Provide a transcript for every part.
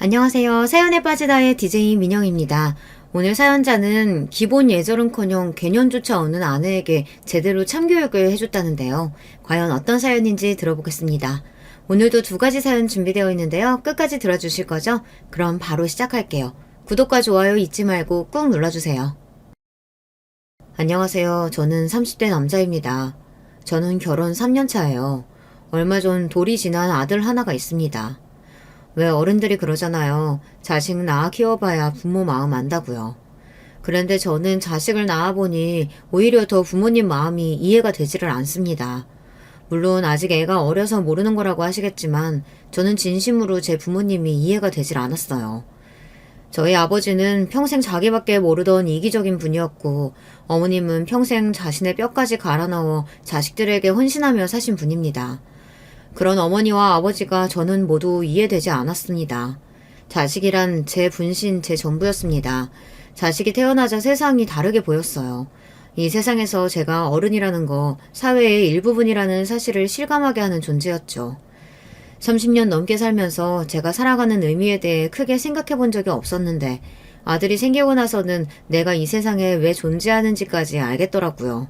안녕하세요. 사연에 빠지다의 DJ 민영입니다. 오늘 사연자는 기본 예절은커녕 개념조차 없는 아내에게 제대로 참교육을 해줬다는데요. 과연 어떤 사연인지 들어보겠습니다. 오늘도 두 가지 사연 준비되어 있는데요. 끝까지 들어주실 거죠? 그럼 바로 시작할게요. 구독과 좋아요 잊지 말고 꾹 눌러주세요. 안녕하세요. 저는 30대 남자입니다. 저는 결혼 3년 차예요. 얼마 전 돌이 지난 아들 하나가 있습니다. 왜 어른들이 그러잖아요. 자식 낳아 키워봐야 부모 마음 안다고요. 그런데 저는 자식을 낳아보니 오히려 더 부모님 마음이 이해가 되지를 않습니다. 물론 아직 애가 어려서 모르는 거라고 하시겠지만 저는 진심으로 제 부모님이 이해가 되질 않았어요. 저희 아버지는 평생 자기밖에 모르던 이기적인 분이었고 어머님은 평생 자신의 뼈까지 갈아 넣어 자식들에게 헌신하며 사신 분입니다. 그런 어머니와 아버지가 저는 모두 이해되지 않았습니다. 자식이란 제 분신, 제 전부였습니다. 자식이 태어나자 세상이 다르게 보였어요. 이 세상에서 제가 어른이라는 거, 사회의 일부분이라는 사실을 실감하게 하는 존재였죠. 30년 넘게 살면서 제가 살아가는 의미에 대해 크게 생각해 본 적이 없었는데 아들이 생기고 나서는 내가 이 세상에 왜 존재하는지까지 알겠더라고요.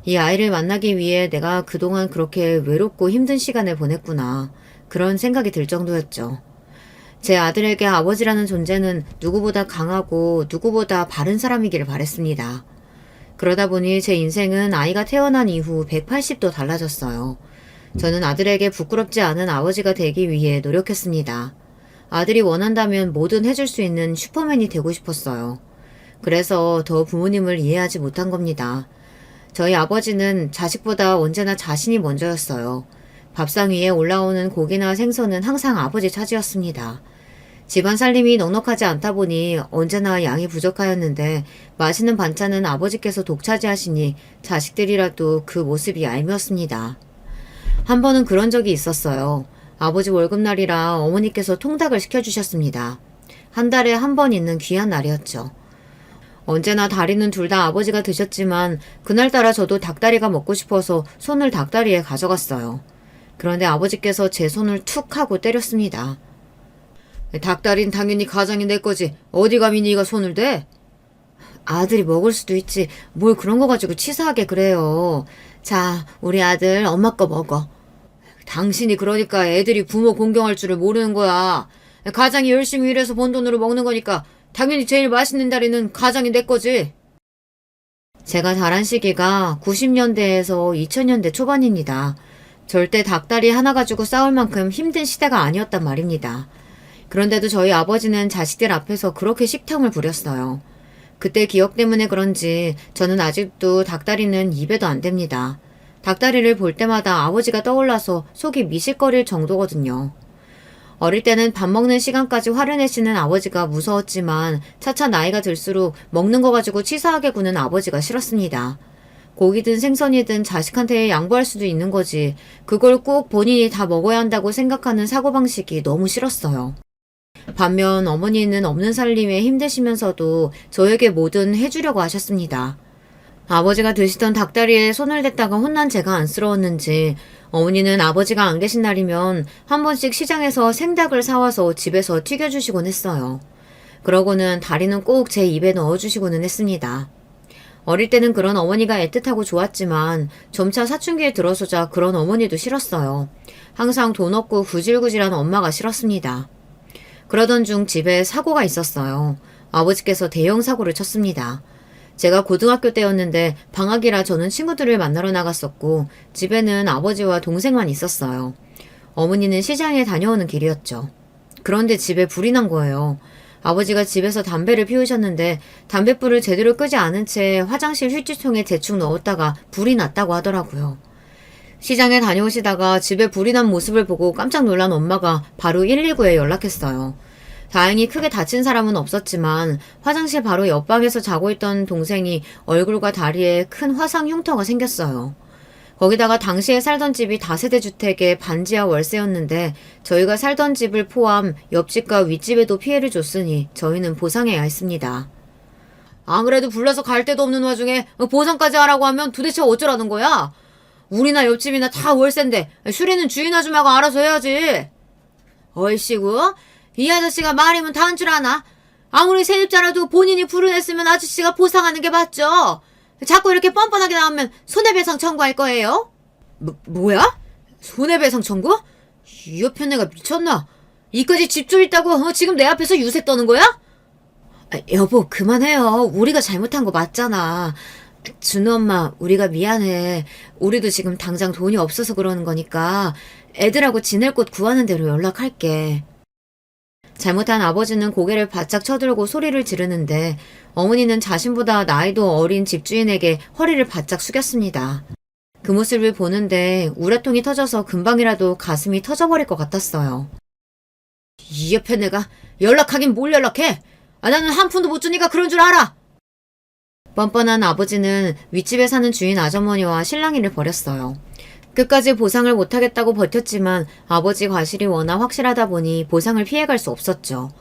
이 아이를 만나기 위해 내가 그동안 그렇게 외롭고 힘든 시간을 보냈구나. 그런 생각이 들 정도였죠. 제 아들에게 아버지라는 존재는 누구보다 강하고 누구보다 바른 사람이길 바랬습니다. 그러다 보니 제 인생은 아이가 태어난 이후 180도 달라졌어요. 저는 아들에게 부끄럽지 않은 아버지가 되기 위해 노력했습니다. 아들이 원한다면 뭐든 해줄 수 있는 슈퍼맨이 되고 싶었어요. 그래서 더 부모님을 이해하지 못한 겁니다. 저희 아버지는 자식보다 언제나 자신이 먼저였어요. 밥상 위에 올라오는 고기나 생선은 항상 아버지 차지였습니다. 집안 살림이 넉넉하지 않다 보니 언제나 양이 부족하였는데 맛있는 반찬은 아버지께서 독차지하시니 자식들이라도 그 모습이 얄미웠습니다. 한 번은 그런 적이 있었어요. 아버지 월급날이라 어머니께서 통닭을 시켜주셨습니다. 한 달에 한 번 있는 귀한 날이었죠. 언제나 다리는 둘 다 아버지가 드셨지만 그날따라 저도 닭다리가 먹고 싶어서 손을 닭다리에 가져갔어요. 그런데 아버지께서 제 손을 툭 하고 때렸습니다. 닭다리는 당연히 가장이 내 거지. 어디 감히 네가 손을 대? 아들이 먹을 수도 있지. 뭘 그런 거 가지고 치사하게 그래요. 자, 우리 아들 엄마 거 먹어. 당신이 그러니까 애들이 부모 공경할 줄을 모르는 거야. 가장이 열심히 일해서 번 돈으로 먹는 거니까 당연히 제일 맛있는 다리는 가장이 내 거지. 제가 자란 시기가 90년대에서 2000년대 초반입니다. 절대 닭다리 하나 가지고 싸울 만큼 힘든 시대가 아니었단 말입니다. 그런데도 저희 아버지는 자식들 앞에서 그렇게 식탐을 부렸어요. 그때 기억 때문에 그런지 저는 아직도 닭다리는 입에도 안 댑니다. 닭다리를 볼 때마다 아버지가 떠올라서 속이 미실거릴 정도거든요. 어릴 때는 밥 먹는 시간까지 화를 내시는 아버지가 무서웠지만 차차 나이가 들수록 먹는 거 가지고 치사하게 구는 아버지가 싫었습니다. 고기든 생선이든 자식한테 양보할 수도 있는 거지. 그걸 꼭 본인이 다 먹어야 한다고 생각하는 사고방식이 너무 싫었어요. 반면 어머니는 없는 살림에 힘드시면서도 저에게 뭐든 해주려고 하셨습니다. 아버지가 드시던 닭다리에 손을 댔다가 혼난 제가 안쓰러웠는지 어머니는 아버지가 안 계신 날이면 한 번씩 시장에서 생닭을 사와서 집에서 튀겨주시곤 했어요. 그러고는 다리는 꼭 제 입에 넣어주시고는 했습니다. 어릴 때는 그런 어머니가 애틋하고 좋았지만 점차 사춘기에 들어서자 그런 어머니도 싫었어요. 항상 돈 없고 구질구질한 엄마가 싫었습니다. 그러던 중 집에 사고가 있었어요. 아버지께서 대형 사고를 쳤습니다. 제가 고등학교 때였는데 방학이라 저는 친구들을 만나러 나갔었고 집에는 아버지와 동생만 있었어요. 어머니는 시장에 다녀오는 길이었죠. 그런데 집에 불이 난 거예요. 아버지가 집에서 담배를 피우셨는데 담뱃불을 제대로 끄지 않은 채 화장실 휴지통에 대충 넣었다가 불이 났다고 하더라고요. 시장에 다녀오시다가 집에 불이 난 모습을 보고 깜짝 놀란 엄마가 바로 119에 연락했어요. 다행히 크게 다친 사람은 없었지만 화장실 바로 옆방에서 자고 있던 동생이 얼굴과 다리에 큰 화상 흉터가 생겼어요. 거기다가 당시에 살던 집이 다세대 주택의 반지하 월세였는데 저희가 살던 집을 포함 옆집과 윗집에도 피해를 줬으니 저희는 보상해야 했습니다. 안 그래도 불러서 갈 데도 없는 와중에 보상까지 하라고 하면 도대체 어쩌라는 거야? 우리나 옆집이나 다 월세인데 수리는 주인 아줌마가 알아서 해야지. 얼씨구? 이 아저씨가 말이면 다 한 줄 아나? 아무리 세입자라도 본인이 불운했으면 아저씨가 보상하는 게 맞죠. 자꾸 이렇게 뻔뻔하게 나오면 손해배상 청구할 거예요. 뭐야? 손해배상 청구? 이 옆에 내가 미쳤나? 이까지 집 좀 있다고 지금 내 앞에서 유세 떠는 거야? 여보 그만해요. 우리가 잘못한 거 맞잖아. 준우 엄마 우리가 미안해. 우리도 지금 당장 돈이 없어서 그러는 거니까 애들하고 지낼 곳 구하는 대로 연락할게. 잘못한 아버지는 고개를 바짝 쳐들고 소리를 지르는데 어머니는 자신보다 나이도 어린 집주인에게 허리를 바짝 숙였습니다. 그 모습을 보는데 우라통이 터져서 금방이라도 가슴이 터져버릴 것 같았어요. 이 옆에 내가 연락하긴 뭘 연락해? 나는 한 푼도 못 주니까 그런 줄 알아. 뻔뻔한 아버지는 윗집에 사는 주인 아주머니와 실랑이를 벌였어요. 끝까지 보상을 못하겠다고 버텼지만 아버지 과실이 워낙 확실하다 보니 보상을 피해갈 수 없었죠.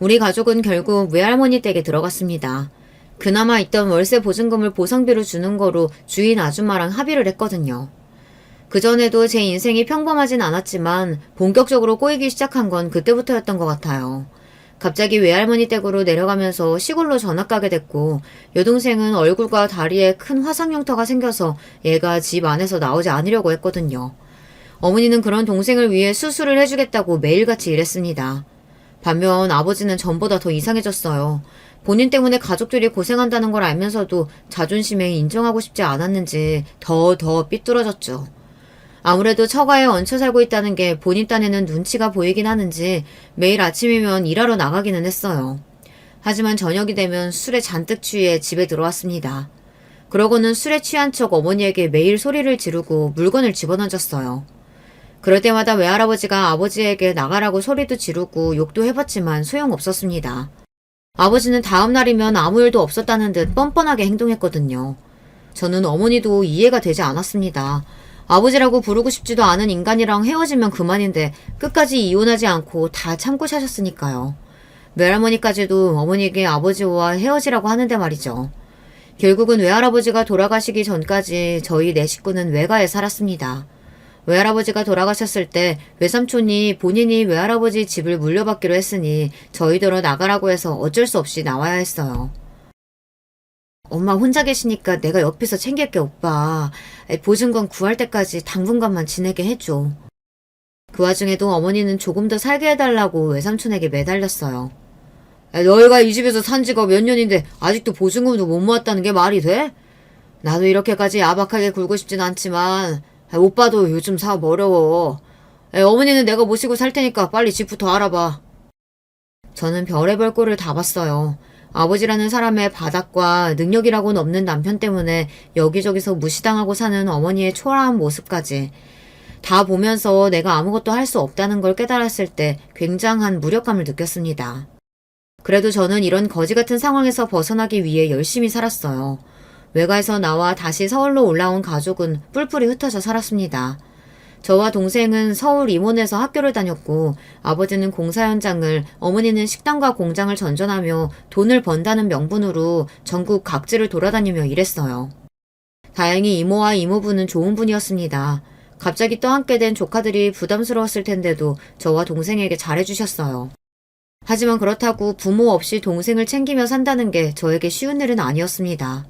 우리 가족은 결국 외할머니 댁에 들어갔습니다. 그나마 있던 월세 보증금을 보상비로 주는 거로 주인 아줌마랑 합의를 했거든요. 그전에도 제 인생이 평범하진 않았지만 본격적으로 꼬이기 시작한 건 그때부터였던 것 같아요. 갑자기 외할머니 댁으로 내려가면서 시골로 전학 가게 됐고 여동생은 얼굴과 다리에 큰 화상 흉터가 생겨서 얘가 집 안에서 나오지 않으려고 했거든요. 어머니는 그런 동생을 위해 수술을 해주겠다고 매일같이 일했습니다. 반면 아버지는 전보다 더 이상해졌어요. 본인 때문에 가족들이 고생한다는 걸 알면서도 자존심에 인정하고 싶지 않았는지 더 삐뚤어졌죠. 아무래도 처가에 얹혀 살고 있다는 게 본인 딴에는 눈치가 보이긴 하는지 매일 아침이면 일하러 나가기는 했어요. 하지만 저녁이 되면 술에 잔뜩 취해 집에 들어왔습니다. 그러고는 술에 취한 척 어머니에게 매일 소리를 지르고 물건을 집어던졌어요. 그럴 때마다 외할아버지가 아버지에게 나가라고 소리도 지르고 욕도 해봤지만 소용없었습니다. 아버지는 다음 날이면 아무 일도 없었다는 듯 뻔뻔하게 행동했거든요. 저는 어머니도 이해가 되지 않았습니다. 아버지라고 부르고 싶지도 않은 인간이랑 헤어지면 그만인데 끝까지 이혼하지 않고 다 참고 사셨으니까요. 외할머니까지도 어머니에게 아버지와 헤어지라고 하는데 말이죠. 결국은 외할아버지가 돌아가시기 전까지 저희 네 식구는 외가에 살았습니다. 외할아버지가 돌아가셨을 때 외삼촌이 본인이 외할아버지 집을 물려받기로 했으니 저희더러 나가라고 해서 어쩔 수 없이 나와야 했어요. 엄마 혼자 계시니까 내가 옆에서 챙길게 오빠. 보증금 구할 때까지 당분간만 지내게 해줘. 그 와중에도 어머니는 조금 더 살게 해달라고 외삼촌에게 매달렸어요. 너희가 이 집에서 산 지가 몇 년인데 아직도 보증금도 못 모았다는 게 말이 돼? 나도 이렇게까지 야박하게 굴고 싶진 않지만 오빠도 요즘 사업 어려워. 어머니는 내가 모시고 살 테니까 빨리 집부터 알아봐. 저는 별의별 꼴을 다 봤어요. 아버지라는 사람의 바닥과 능력이라고는 없는 남편 때문에 여기저기서 무시당하고 사는 어머니의 초라한 모습까지 다 보면서 내가 아무것도 할 수 없다는 걸 깨달았을 때 굉장한 무력감을 느꼈습니다. 그래도 저는 이런 거지 같은 상황에서 벗어나기 위해 열심히 살았어요. 외가에서 나와 다시 서울로 올라온 가족은 뿔뿔이 흩어져 살았습니다. 저와 동생은 서울 임원에서 학교를 다녔고 아버지는 공사 현장을, 어머니는 식당과 공장을 전전하며 돈을 번다는 명분으로 전국 각지를 돌아다니며 일했어요. 다행히 이모와 이모부는 좋은 분이었습니다. 갑자기 떠안게 된 조카들이 부담스러웠을 텐데도 저와 동생에게 잘해주셨어요. 하지만 그렇다고 부모 없이 동생을 챙기며 산다는 게 저에게 쉬운 일은 아니었습니다.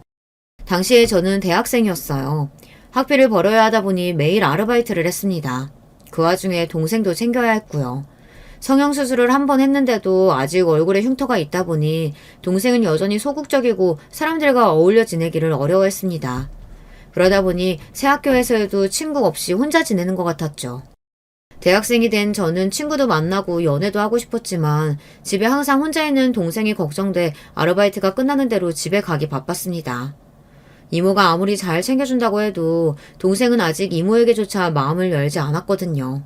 당시에 저는 대학생이었어요. 학비를 벌어야 하다 보니 매일 아르바이트를 했습니다. 그 와중에 동생도 챙겨야 했고요. 성형수술을 한 번 했는데도 아직 얼굴에 흉터가 있다 보니 동생은 여전히 소극적이고 사람들과 어울려 지내기를 어려워했습니다. 그러다 보니 새 학교에서도 친구 없이 혼자 지내는 것 같았죠. 대학생이 된 저는 친구도 만나고 연애도 하고 싶었지만 집에 항상 혼자 있는 동생이 걱정돼 아르바이트가 끝나는 대로 집에 가기 바빴습니다. 이모가 아무리 잘 챙겨준다고 해도 동생은 아직 이모에게조차 마음을 열지 않았거든요.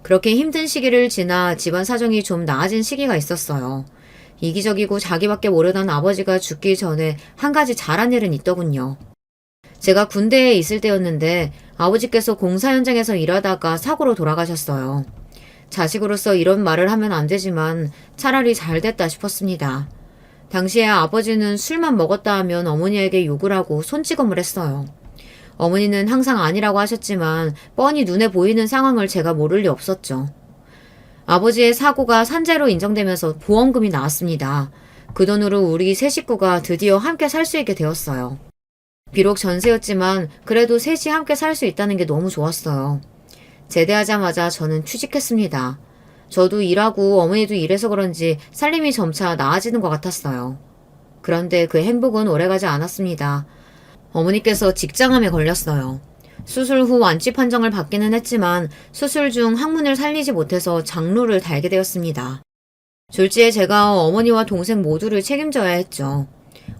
그렇게 힘든 시기를 지나 집안 사정이 좀 나아진 시기가 있었어요. 이기적이고 자기밖에 모르던 아버지가 죽기 전에 한 가지 잘한 일은 있더군요. 제가 군대에 있을 때였는데 아버지께서 공사 현장에서 일하다가 사고로 돌아가셨어요. 자식으로서 이런 말을 하면 안 되지만 차라리 잘 됐다 싶었습니다. 당시에 아버지는 술만 먹었다 하면 어머니에게 욕을 하고 손찌검을 했어요. 어머니는 항상 아니라고 하셨지만 뻔히 눈에 보이는 상황을 제가 모를 리 없었죠. 아버지의 사고가 산재로 인정되면서 보험금이 나왔습니다. 그 돈으로 우리 세 식구가 드디어 함께 살 수 있게 되었어요. 비록 전세였지만 그래도 셋이 함께 살 수 있다는 게 너무 좋았어요. 제대하자마자 저는 취직했습니다. 저도 일하고 어머니도 일해서 그런지 살림이 점차 나아지는 것 같았어요. 그런데 그 행복은 오래가지 않았습니다. 어머니께서 직장암에 걸렸어요. 수술 후 완치 판정을 받기는 했지만 수술 중 항문을 살리지 못해서 장루를 달게 되었습니다. 졸지에 제가 어머니와 동생 모두를 책임져야 했죠.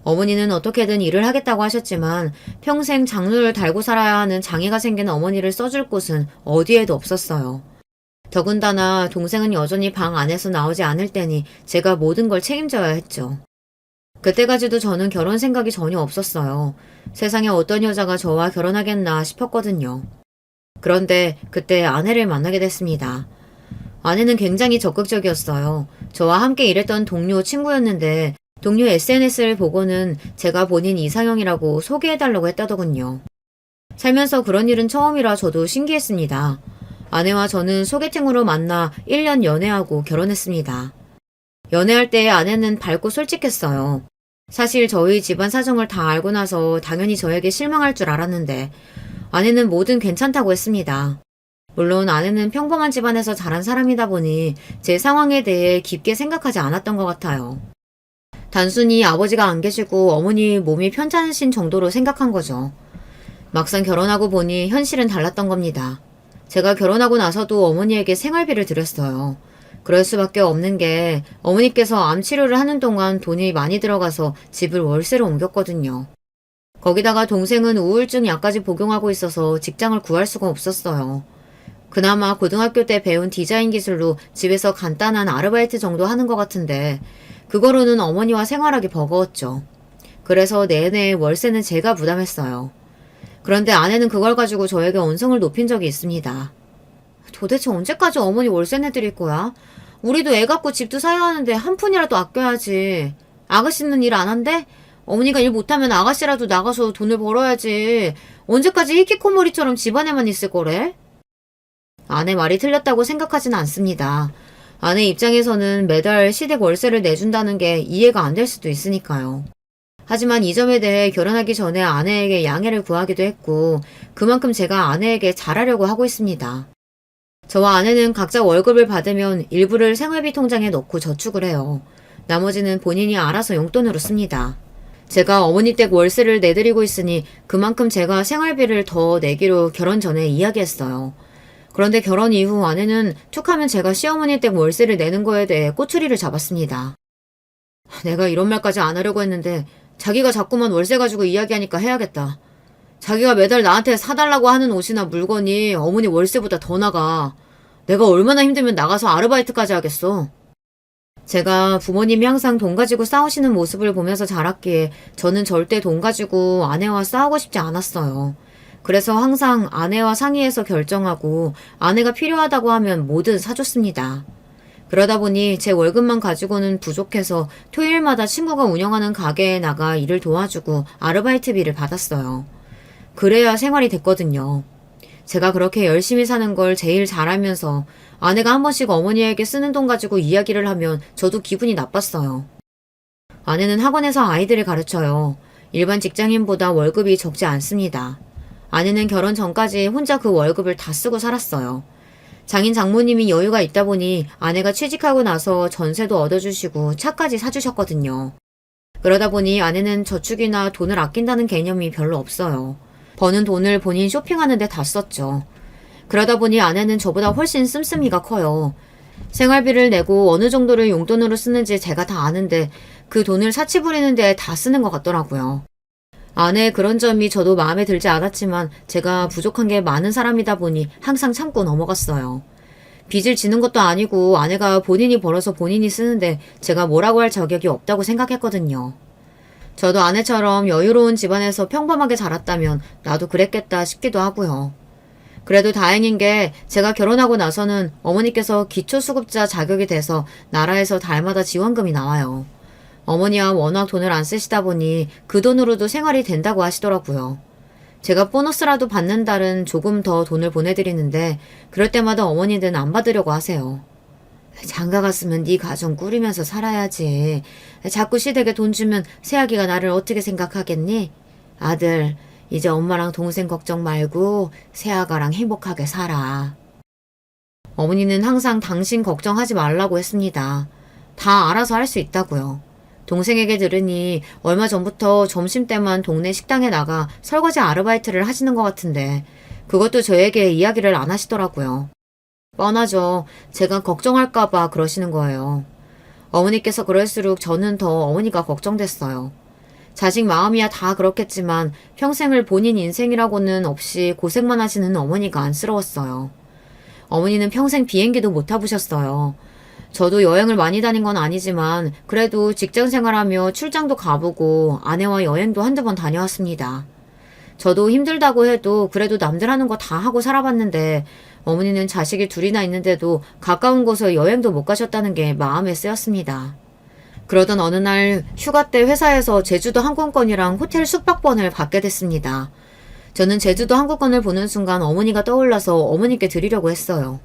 어머니는 어떻게든 일을 하겠다고 하셨지만 평생 장루를 달고 살아야 하는 장애가 생긴 어머니를 써줄 곳은 어디에도 없었어요. 더군다나 동생은 여전히 방 안에서 나오지 않을 때니 제가 모든 걸 책임져야 했죠. 그때까지도 저는 결혼 생각이 전혀 없었어요. 세상에 어떤 여자가 저와 결혼하겠나 싶었거든요. 그런데 그때 아내를 만나게 됐습니다. 아내는 굉장히 적극적이었어요. 저와 함께 일했던 동료 친구였는데 동료 SNS를 보고는 제가 본인 이상형이라고 소개해달라고 했다더군요. 살면서 그런 일은 처음이라 저도 신기했습니다. 아내와 저는 소개팅으로 만나 1년 연애하고 결혼했습니다. 연애할 때 아내는 밝고 솔직했어요. 사실 저희 집안 사정을 다 알고 나서 당연히 저에게 실망할 줄 알았는데 아내는 뭐든 괜찮다고 했습니다. 물론 아내는 평범한 집안에서 자란 사람이다 보니 제 상황에 대해 깊게 생각하지 않았던 것 같아요. 단순히 아버지가 안 계시고 어머니 몸이 편찮으신 정도로 생각한 거죠. 막상 결혼하고 보니 현실은 달랐던 겁니다. 제가 결혼하고 나서도 어머니에게 생활비를 드렸어요. 그럴 수밖에 없는 게 어머니께서 암 치료를 하는 동안 돈이 많이 들어가서 집을 월세로 옮겼거든요. 거기다가 동생은 우울증 약까지 복용하고 있어서 직장을 구할 수가 없었어요. 그나마 고등학교 때 배운 디자인 기술로 집에서 간단한 아르바이트 정도 하는 것 같은데 그거로는 어머니와 생활하기 버거웠죠. 그래서 내내 월세는 제가 부담했어요. 그런데 아내는 그걸 가지고 저에게 언성을 높인 적이 있습니다. 도대체 언제까지 어머니 월세 내드릴 거야? 우리도 애 갖고 집도 사야 하는데 한 푼이라도 아껴야지. 아가씨는 일 안 한대? 어머니가 일 못하면 아가씨라도 나가서 돈을 벌어야지. 언제까지 히키코모리처럼 집안에만 있을 거래? 아내 말이 틀렸다고 생각하진 않습니다. 아내 입장에서는 매달 시댁 월세를 내준다는 게 이해가 안 될 수도 있으니까요. 하지만 이 점에 대해 결혼하기 전에 아내에게 양해를 구하기도 했고 그만큼 제가 아내에게 잘하려고 하고 있습니다. 저와 아내는 각자 월급을 받으면 일부를 생활비 통장에 넣고 저축을 해요. 나머지는 본인이 알아서 용돈으로 씁니다. 제가 어머니 댁 월세를 내드리고 있으니 그만큼 제가 생활비를 더 내기로 결혼 전에 이야기했어요. 그런데 결혼 이후 아내는 툭하면 제가 시어머니 댁 월세를 내는 거에 대해 꼬투리를 잡았습니다. 내가 이런 말까지 안 하려고 했는데 자기가 자꾸만 월세 가지고 이야기하니까 해야겠다. 자기가 매달 나한테 사달라고 하는 옷이나 물건이 어머니 월세보다 더 나가. 내가 얼마나 힘들면 나가서 아르바이트까지 하겠어. 제가 부모님이 항상 돈 가지고 싸우시는 모습을 보면서 자랐기에 저는 절대 돈 가지고 아내와 싸우고 싶지 않았어요. 그래서 항상 아내와 상의해서 결정하고 아내가 필요하다고 하면 뭐든 사줬습니다. 그러다 보니 제 월급만 가지고는 부족해서 토요일마다 친구가 운영하는 가게에 나가 일을 도와주고 아르바이트비를 받았어요. 그래야 생활이 됐거든요. 제가 그렇게 열심히 사는 걸 제일 잘 알면서 아내가 한 번씩 어머니에게 쓰는 돈 가지고 이야기를 하면 저도 기분이 나빴어요. 아내는 학원에서 아이들을 가르쳐요. 일반 직장인보다 월급이 적지 않습니다. 아내는 결혼 전까지 혼자 그 월급을 다 쓰고 살았어요. 장인 장모님이 여유가 있다 보니 아내가 취직하고 나서 전세도 얻어주시고 차까지 사주셨거든요. 그러다 보니 아내는 저축이나 돈을 아낀다는 개념이 별로 없어요. 버는 돈을 본인 쇼핑하는 데 다 썼죠. 그러다 보니 아내는 저보다 훨씬 씀씀이가 커요. 생활비를 내고 어느 정도를 용돈으로 쓰는지 제가 다 아는데 그 돈을 사치 부리는 데 다 쓰는 것 같더라고요. 아내의 그런 점이 저도 마음에 들지 않았지만 제가 부족한 게 많은 사람이다 보니 항상 참고 넘어갔어요. 빚을 지는 것도 아니고 아내가 본인이 벌어서 본인이 쓰는데 제가 뭐라고 할 자격이 없다고 생각했거든요. 저도 아내처럼 여유로운 집안에서 평범하게 자랐다면 나도 그랬겠다 싶기도 하고요. 그래도 다행인 게 제가 결혼하고 나서는 어머니께서 기초수급자 자격이 돼서 나라에서 달마다 지원금이 나와요. 어머니와 워낙 돈을 안 쓰시다 보니 그 돈으로도 생활이 된다고 하시더라고요. 제가 보너스라도 받는 달은 조금 더 돈을 보내드리는데 그럴 때마다 어머니는 안 받으려고 하세요. 장가 갔으면 네 가정 꾸리면서 살아야지. 자꾸 시댁에 돈 주면 새아기가 나를 어떻게 생각하겠니? 아들, 이제 엄마랑 동생 걱정 말고 새아가랑 행복하게 살아. 어머니는 항상 당신 걱정하지 말라고 했습니다. 다 알아서 할 수 있다고요. 동생에게 들으니 얼마 전부터 점심때만 동네 식당에 나가 설거지 아르바이트를 하시는 것 같은데 그것도 저에게 이야기를 안 하시더라고요. 뻔하죠. 제가 걱정할까봐 그러시는 거예요. 어머니께서 그럴수록 저는 더 어머니가 걱정됐어요. 자식 마음이야 다 그렇겠지만 평생을 본인 인생이라고는 없이 고생만 하시는 어머니가 안쓰러웠어요. 어머니는 평생 비행기도 못 타보셨어요. 저도 여행을 많이 다닌 건 아니지만 그래도 직장 생활하며 출장도 가보고 아내와 여행도 한두 번 다녀왔습니다. 저도 힘들다고 해도 그래도 남들 하는 거 다 하고 살아봤는데 어머니는 자식이 둘이나 있는데도 가까운 곳에 여행도 못 가셨다는 게 마음에 쓰였습니다. 그러던 어느 날 휴가 때 회사에서 제주도 항공권이랑 호텔 숙박권을 받게 됐습니다. 저는 제주도 항공권을 보는 순간 어머니가 떠올라서 어머니께 드리려고 했어요.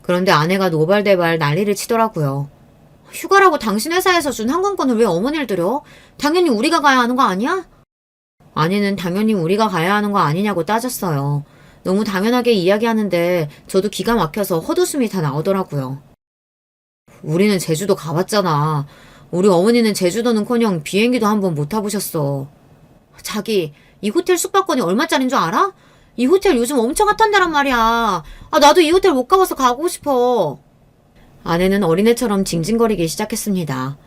그런데 아내가 노발대발 난리를 치더라고요. 휴가라고 당신 회사에서 준 항공권을 왜 어머니를 드려? 당연히 우리가 가야 하는 거 아니야? 아내는 당연히 우리가 가야 하는 거 아니냐고 따졌어요. 너무 당연하게 이야기하는데 저도 기가 막혀서 헛웃음이 다 나오더라고요. 우리는 제주도 가봤잖아. 우리 어머니는 제주도는커녕 비행기도 한번 못 타보셨어. 자기, 이 호텔 숙박권이 얼마짜린 줄 알아? 이 호텔 요즘 엄청 핫한 데란 말이야. 아, 나도 이 호텔 못 가봐서 가고 싶어. 아내는 어린애처럼 징징거리기 시작했습니다.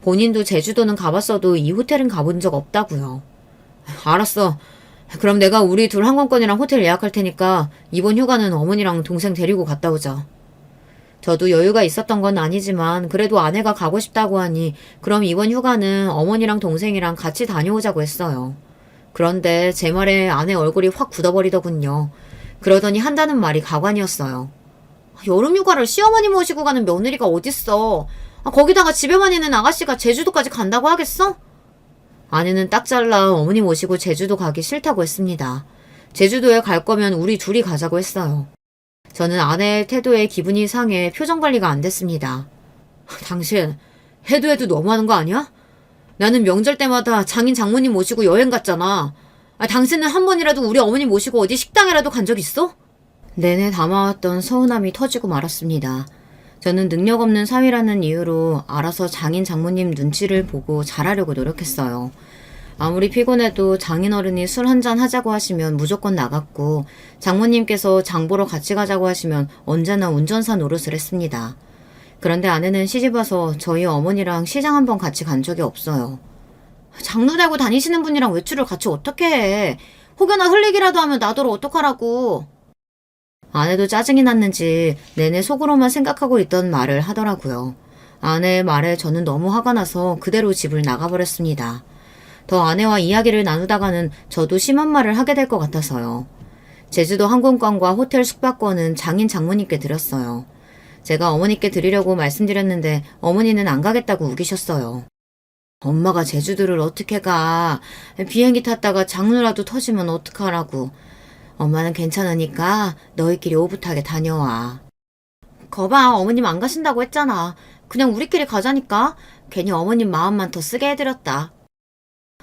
본인도 제주도는 가봤어도 이 호텔은 가본 적 없다고요. 알았어. 그럼 내가 우리 둘 항공권이랑 호텔 예약할 테니까 이번 휴가는 어머니랑 동생 데리고 갔다 오자. 저도 여유가 있었던 건 아니지만 그래도 아내가 가고 싶다고 하니 그럼 이번 휴가는 어머니랑 동생이랑 같이 다녀오자고 했어요. 그런데 제 말에 아내 얼굴이 확 굳어버리더군요. 그러더니 한다는 말이 가관이었어요. 여름휴가를 시어머니 모시고 가는 며느리가 어딨어. 거기다가 집에만 있는 아가씨가 제주도까지 간다고 하겠어? 아내는 딱 잘라 어머니 모시고 제주도 가기 싫다고 했습니다. 제주도에 갈 거면 우리 둘이 가자고 했어요. 저는 아내의 태도에 기분이 상해 표정 관리가 안 됐습니다. 당신 해도 너무하는 거 아니야? 나는 명절 때마다 장인 장모님 모시고 여행 갔잖아. 당신은 한 번이라도 우리 어머니 모시고 어디 식당이라도 간 적 있어? 내내 담아왔던 서운함이 터지고 말았습니다. 저는 능력 없는 사위라는 이유로 알아서 장인 장모님 눈치를 보고 잘하려고 노력했어요. 아무리 피곤해도 장인어른이 술 한잔 하자고 하시면 무조건 나갔고 장모님께서 장 보러 같이 가자고 하시면 언제나 운전사 노릇을 했습니다. 그런데 아내는 시집와서 저희 어머니랑 시장 한번 같이 간 적이 없어요. 장로 달고 다니시는 분이랑 외출을 같이 어떻게 해? 혹여나 흘리기라도 하면 나더러 어떡하라고. 아내도 짜증이 났는지 내내 속으로만 생각하고 있던 말을 하더라고요. 아내의 말에 저는 너무 화가 나서 그대로 집을 나가버렸습니다. 더 아내와 이야기를 나누다가는 저도 심한 말을 하게 될 것 같아서요. 제주도 항공권과 호텔 숙박권은 장인 장모님께 드렸어요. 제가 어머니께 드리려고 말씀드렸는데 어머니는 안 가겠다고 우기셨어요. 엄마가 제주도를 어떻게 가? 비행기 탔다가 장르라도 터지면 어떡하라고. 엄마는 괜찮으니까 너희끼리 오붓하게 다녀와. 거봐, 어머님 안 가신다고 했잖아. 그냥 우리끼리 가자니까. 괜히 어머님 마음만 더 쓰게 해드렸다.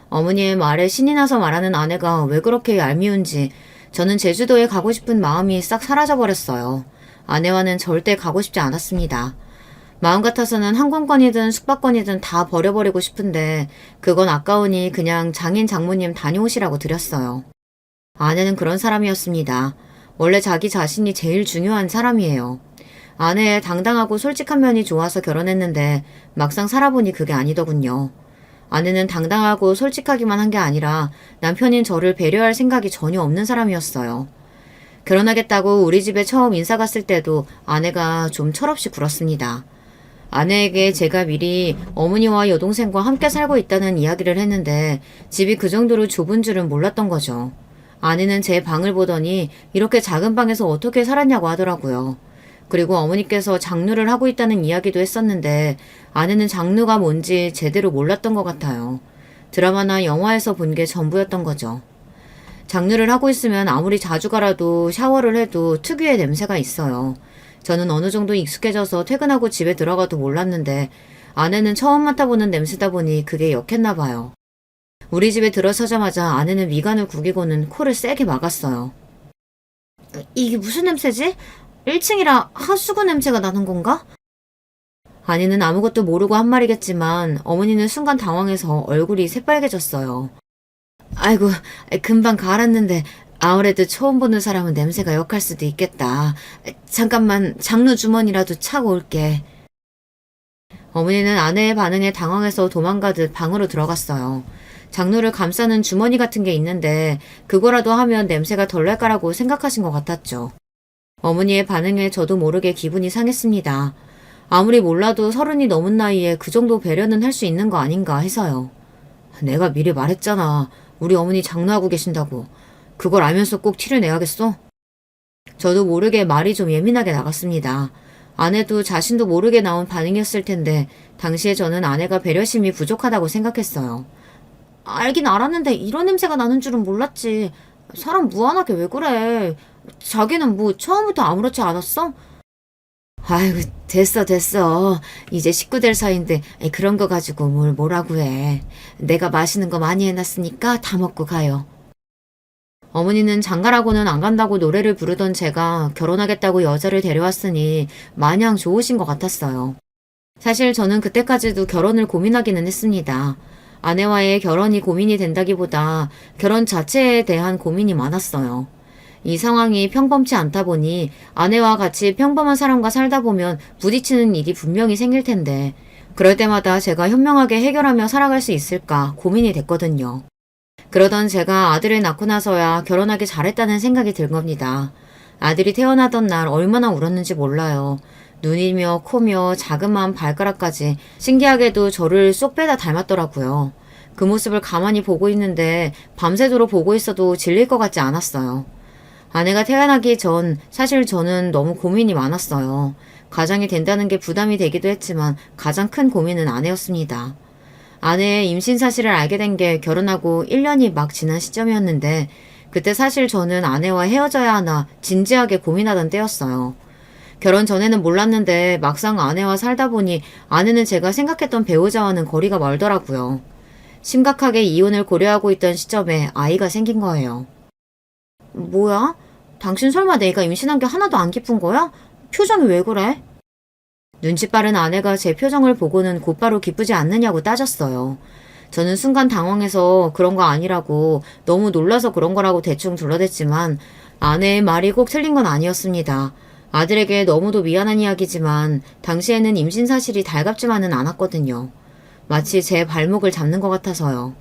어머니의 말에 신이 나서 말하는 아내가 왜 그렇게 얄미운지 저는 제주도에 가고 싶은 마음이 싹 사라져버렸어요. 아내와는 절대 가고 싶지 않았습니다. 마음 같아서는 항공권이든 숙박권이든 다 버려버리고 싶은데 그건 아까우니 그냥 장인 장모님 다녀오시라고 드렸어요. 아내는 그런 사람이었습니다. 원래 자기 자신이 제일 중요한 사람이에요. 아내의 당당하고 솔직한 면이 좋아서 결혼했는데 막상 살아보니 그게 아니더군요. 아내는 당당하고 솔직하기만 한 게 아니라 남편인 저를 배려할 생각이 전혀 없는 사람이었어요. 결혼하겠다고 우리 집에 처음 인사 갔을 때도 아내가 좀 철없이 굴었습니다. 아내에게 제가 미리 어머니와 여동생과 함께 살고 있다는 이야기를 했는데 집이 그 정도로 좁은 줄은 몰랐던 거죠. 아내는 제 방을 보더니 이렇게 작은 방에서 어떻게 살았냐고 하더라고요. 그리고 어머니께서 장르를 하고 있다는 이야기도 했었는데 아내는 장르가 뭔지 제대로 몰랐던 것 같아요. 드라마나 영화에서 본 게 전부였던 거죠. 장르를 하고 있으면 아무리 자주 가라도 샤워를 해도 특유의 냄새가 있어요. 저는 어느 정도 익숙해져서 퇴근하고 집에 들어가도 몰랐는데 아내는 처음 맡아보는 냄새다 보니 그게 역했나 봐요. 우리 집에 들어서자마자 아내는 미간을 구기고는 코를 세게 막았어요. 이게 무슨 냄새지? 1층이라 하수구 냄새가 나는 건가? 아내는 아무것도 모르고 한 말이겠지만 어머니는 순간 당황해서 얼굴이 새빨개졌어요. 아이고, 금방 갈았는데 아무래도 처음 보는 사람은 냄새가 역할 수도 있겠다. 잠깐만 장로 주머니라도 차고 올게. 어머니는 아내의 반응에 당황해서 도망가듯 방으로 들어갔어요. 장로를 감싸는 주머니 같은 게 있는데 그거라도 하면 냄새가 덜 날 거라고 생각하신 것 같았죠. 어머니의 반응에 저도 모르게 기분이 상했습니다. 아무리 몰라도 30이 넘은 나이에 그 정도 배려는 할 수 있는 거 아닌가 해서요. 내가 미리 말했잖아. 우리 어머니 장로하고 계신다고. 그걸 알면서 꼭 티를 내야겠어? 저도 모르게 말이 좀 예민하게 나갔습니다. 아내도 자신도 모르게 나온 반응이었을 텐데 당시에 저는 아내가 배려심이 부족하다고 생각했어요. 알긴 알았는데 이런 냄새가 나는 줄은 몰랐지. 사람 무한하게 왜 그래? 자기는 뭐 처음부터 아무렇지 않았어? 아이고 됐어. 이제 식구 될 사이인데 그런 거 가지고 뭘 뭐라고 해. 내가 맛있는 거 많이 해놨으니까 다 먹고 가요. 어머니는 장가라고는 안 간다고 노래를 부르던 제가 결혼하겠다고 여자를 데려왔으니 마냥 좋으신 것 같았어요. 사실 저는 그때까지도 결혼을 고민하기는 했습니다. 아내와의 결혼이 고민이 된다기보다 결혼 자체에 대한 고민이 많았어요. 이 상황이 평범치 않다 보니 아내와 같이 평범한 사람과 살다 보면 부딪히는 일이 분명히 생길 텐데 그럴 때마다 제가 현명하게 해결하며 살아갈 수 있을까 고민이 됐거든요. 그러던 제가 아들을 낳고 나서야 결혼하기 잘했다는 생각이 들 겁니다. 아들이 태어나던 날 얼마나 울었는지 몰라요. 눈이며 코며 자그마한 발가락까지 신기하게도 저를 쏙 빼다 닮았더라고요. 그 모습을 가만히 보고 있는데 밤새도록 보고 있어도 질릴 것 같지 않았어요. 아내가 태어나기 전 사실 저는 너무 고민이 많았어요. 가장이 된다는 게 부담이 되기도 했지만 가장 큰 고민은 아내였습니다. 아내의 임신 사실을 알게 된 게 결혼하고 1년이 막 지난 시점이었는데 그때 사실 저는 아내와 헤어져야 하나 진지하게 고민하던 때였어요. 결혼 전에는 몰랐는데 막상 아내와 살다 보니 아내는 제가 생각했던 배우자와는 거리가 멀더라고요. 심각하게 이혼을 고려하고 있던 시점에 아이가 생긴 거예요. 뭐야? 당신 설마 내가 임신한 게 하나도 안 기쁜 거야? 표정이 왜 그래? 눈치 빠른 아내가 제 표정을 보고는 곧바로 기쁘지 않느냐고 따졌어요. 저는 순간 당황해서 그런 거 아니라고 너무 놀라서 그런 거라고 대충 둘러댔지만 아내의 말이 꼭 틀린 건 아니었습니다. 아들에게 너무도 미안한 이야기지만 당시에는 임신 사실이 달갑지만은 않았거든요. 마치 제 발목을 잡는 것 같아서요.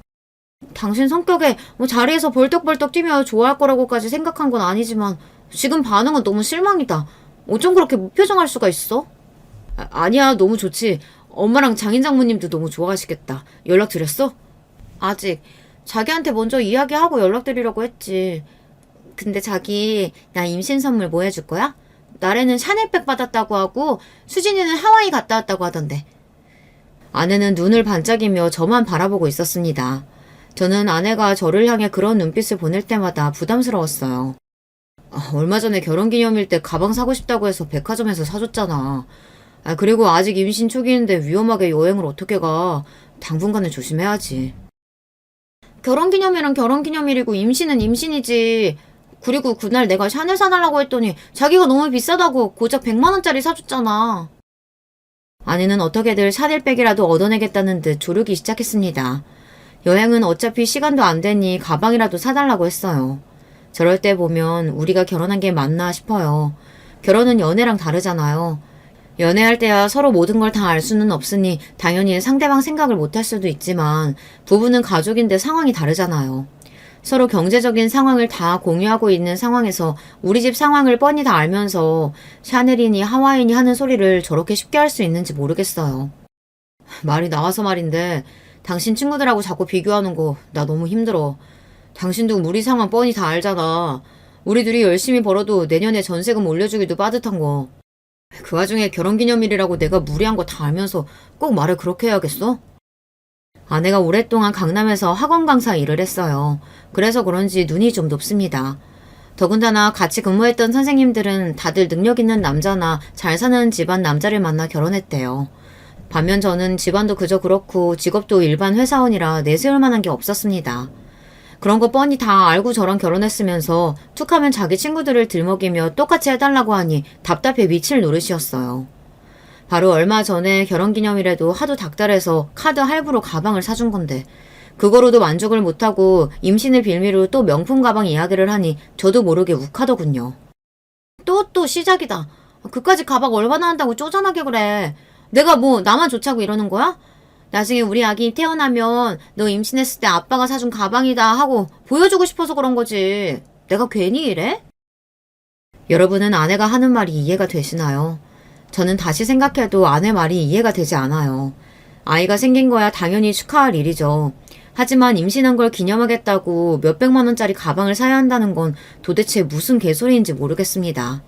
당신 성격에 뭐 자리에서 벌떡벌떡 뛰며 좋아할 거라고까지 생각한 건 아니지만 지금 반응은 너무 실망이다. 어쩜 그렇게 무표정할 수가 있어? 아니야, 너무 좋지. 엄마랑 장인 장모님도 너무 좋아하시겠다. 연락 드렸어? 아직. 자기한테 먼저 이야기하고 연락드리려고 했지. 근데 자기 나 임신 선물 뭐 해줄 거야? 나래는 샤넬백 받았다고 하고 수진이는 하와이 갔다 왔다고 하던데. 아내는 눈을 반짝이며 저만 바라보고 있었습니다. 저는 아내가 저를 향해 그런 눈빛을 보낼 때마다 부담스러웠어요. 얼마 전에 결혼기념일 때 가방 사고 싶다고 해서 백화점에서 사줬잖아. 그리고 아직 임신 초기인데 위험하게 여행을 어떻게 가. 당분간은 조심해야지. 결혼기념일은 결혼기념일이고 임신은 임신이지. 그리고 그날 내가 샤넬 사달라고 했더니 자기가 너무 비싸다고 고작 100만 원짜리 사줬잖아. 아내는 어떻게든 샤넬백이라도 얻어내겠다는 듯 조르기 시작했습니다. 여행은 어차피 시간도 안 되니 가방이라도 사달라고 했어요. 저럴 때 보면 우리가 결혼한 게 맞나 싶어요. 결혼은 연애랑 다르잖아요. 연애할 때야 서로 모든 걸 다 알 수는 없으니 당연히 상대방 생각을 못할 수도 있지만 부부는 가족인데 상황이 다르잖아요. 서로 경제적인 상황을 다 공유하고 있는 상황에서 우리 집 상황을 뻔히 다 알면서 샤넬이니 하와이니 하는 소리를 저렇게 쉽게 할 수 있는지 모르겠어요. 말이 나와서 말인데 당신 친구들하고 자꾸 비교하는 거 나 너무 힘들어. 당신도 우리 상황 뻔히 다 알잖아. 우리 둘이 열심히 벌어도 내년에 전세금 올려주기도 빠듯한 거. 그 와중에 결혼기념일이라고 내가 무리한 거 다 알면서 꼭 말을 그렇게 해야겠어? 아내가 오랫동안 강남에서 학원 강사 일을 했어요. 그래서 그런지 눈이 좀 높습니다. 더군다나 같이 근무했던 선생님들은 다들 능력 있는 남자나 잘 사는 집안 남자를 만나 결혼했대요. 반면 저는 집안도 그저 그렇고 직업도 일반 회사원이라 내세울 만한 게 없었습니다. 그런 거 뻔히 다 알고 저랑 결혼했으면서 툭하면 자기 친구들을 들먹이며 똑같이 해달라고 하니 답답해 미칠 노릇이었어요. 바로 얼마 전에 결혼기념일에도 하도 닥달해서 카드 할부로 가방을 사준 건데 그거로도 만족을 못하고 임신을 빌미로 또 명품 가방 이야기를 하니 저도 모르게 욱하더군요. 또 시작이다. 그까지 가방 얼마나 한다고 쪼잔하게 그래. 내가 뭐 나만 좋자고 이러는 거야? 나중에 우리 아기 태어나면 너 임신했을 때 아빠가 사준 가방이다 하고 보여주고 싶어서 그런 거지. 내가 괜히 이래? 여러분은 아내가 하는 말이 이해가 되시나요? 저는 다시 생각해도 아내 말이 이해가 되지 않아요. 아이가 생긴 거야 당연히 축하할 일이죠. 하지만 임신한 걸 기념하겠다고 몇백만 원짜리 가방을 사야 한다는 건 도대체 무슨 개소리인지 모르겠습니다.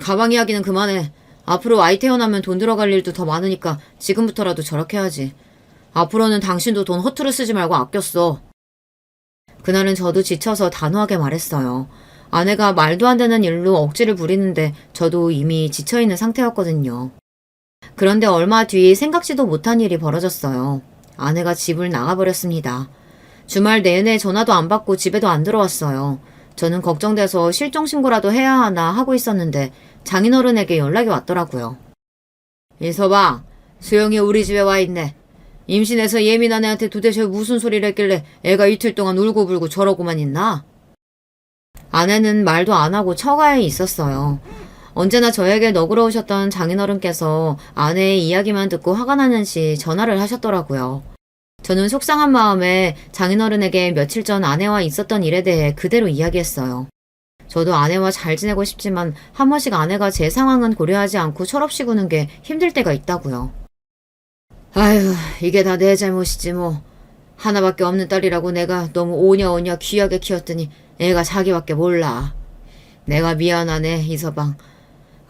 가방 이야기는 그만해. 앞으로 아이 태어나면 돈 들어갈 일도 더 많으니까 지금부터라도 저렇게 해야지. 앞으로는 당신도 돈 허투루 쓰지 말고 아껴 써. 그날은 저도 지쳐서 단호하게 말했어요. 아내가 말도 안 되는 일로 억지를 부리는데 저도 이미 지쳐있는 상태였거든요. 그런데 얼마 뒤 생각지도 못한 일이 벌어졌어요. 아내가 집을 나가버렸습니다. 주말 내내 전화도 안 받고 집에도 안 들어왔어요. 저는 걱정돼서 실종신고라도 해야 하나 하고 있었는데 장인어른에게 연락이 왔더라고요. 이서방, 수영이 우리 집에 와 있네. 임신해서 예민한 애한테 도대체 무슨 소리를 했길래 애가 이틀 동안 울고불고 저러고만 있나? 아내는 말도 안 하고 처가에 있었어요. 언제나 저에게 너그러우셨던 장인어른께서 아내의 이야기만 듣고 화가 나는지 전화를 하셨더라고요. 저는 속상한 마음에 장인어른에게 며칠 전 아내와 있었던 일에 대해 그대로 이야기했어요. 저도 아내와 잘 지내고 싶지만 한 번씩 아내가 제 상황은 고려하지 않고 철없이 구는 게 힘들 때가 있다고요. 아휴, 이게 다 내 잘못이지 뭐. 하나밖에 없는 딸이라고 내가 너무 오냐오냐 귀하게 키웠더니 애가 자기밖에 몰라. 내가 미안하네, 이서방.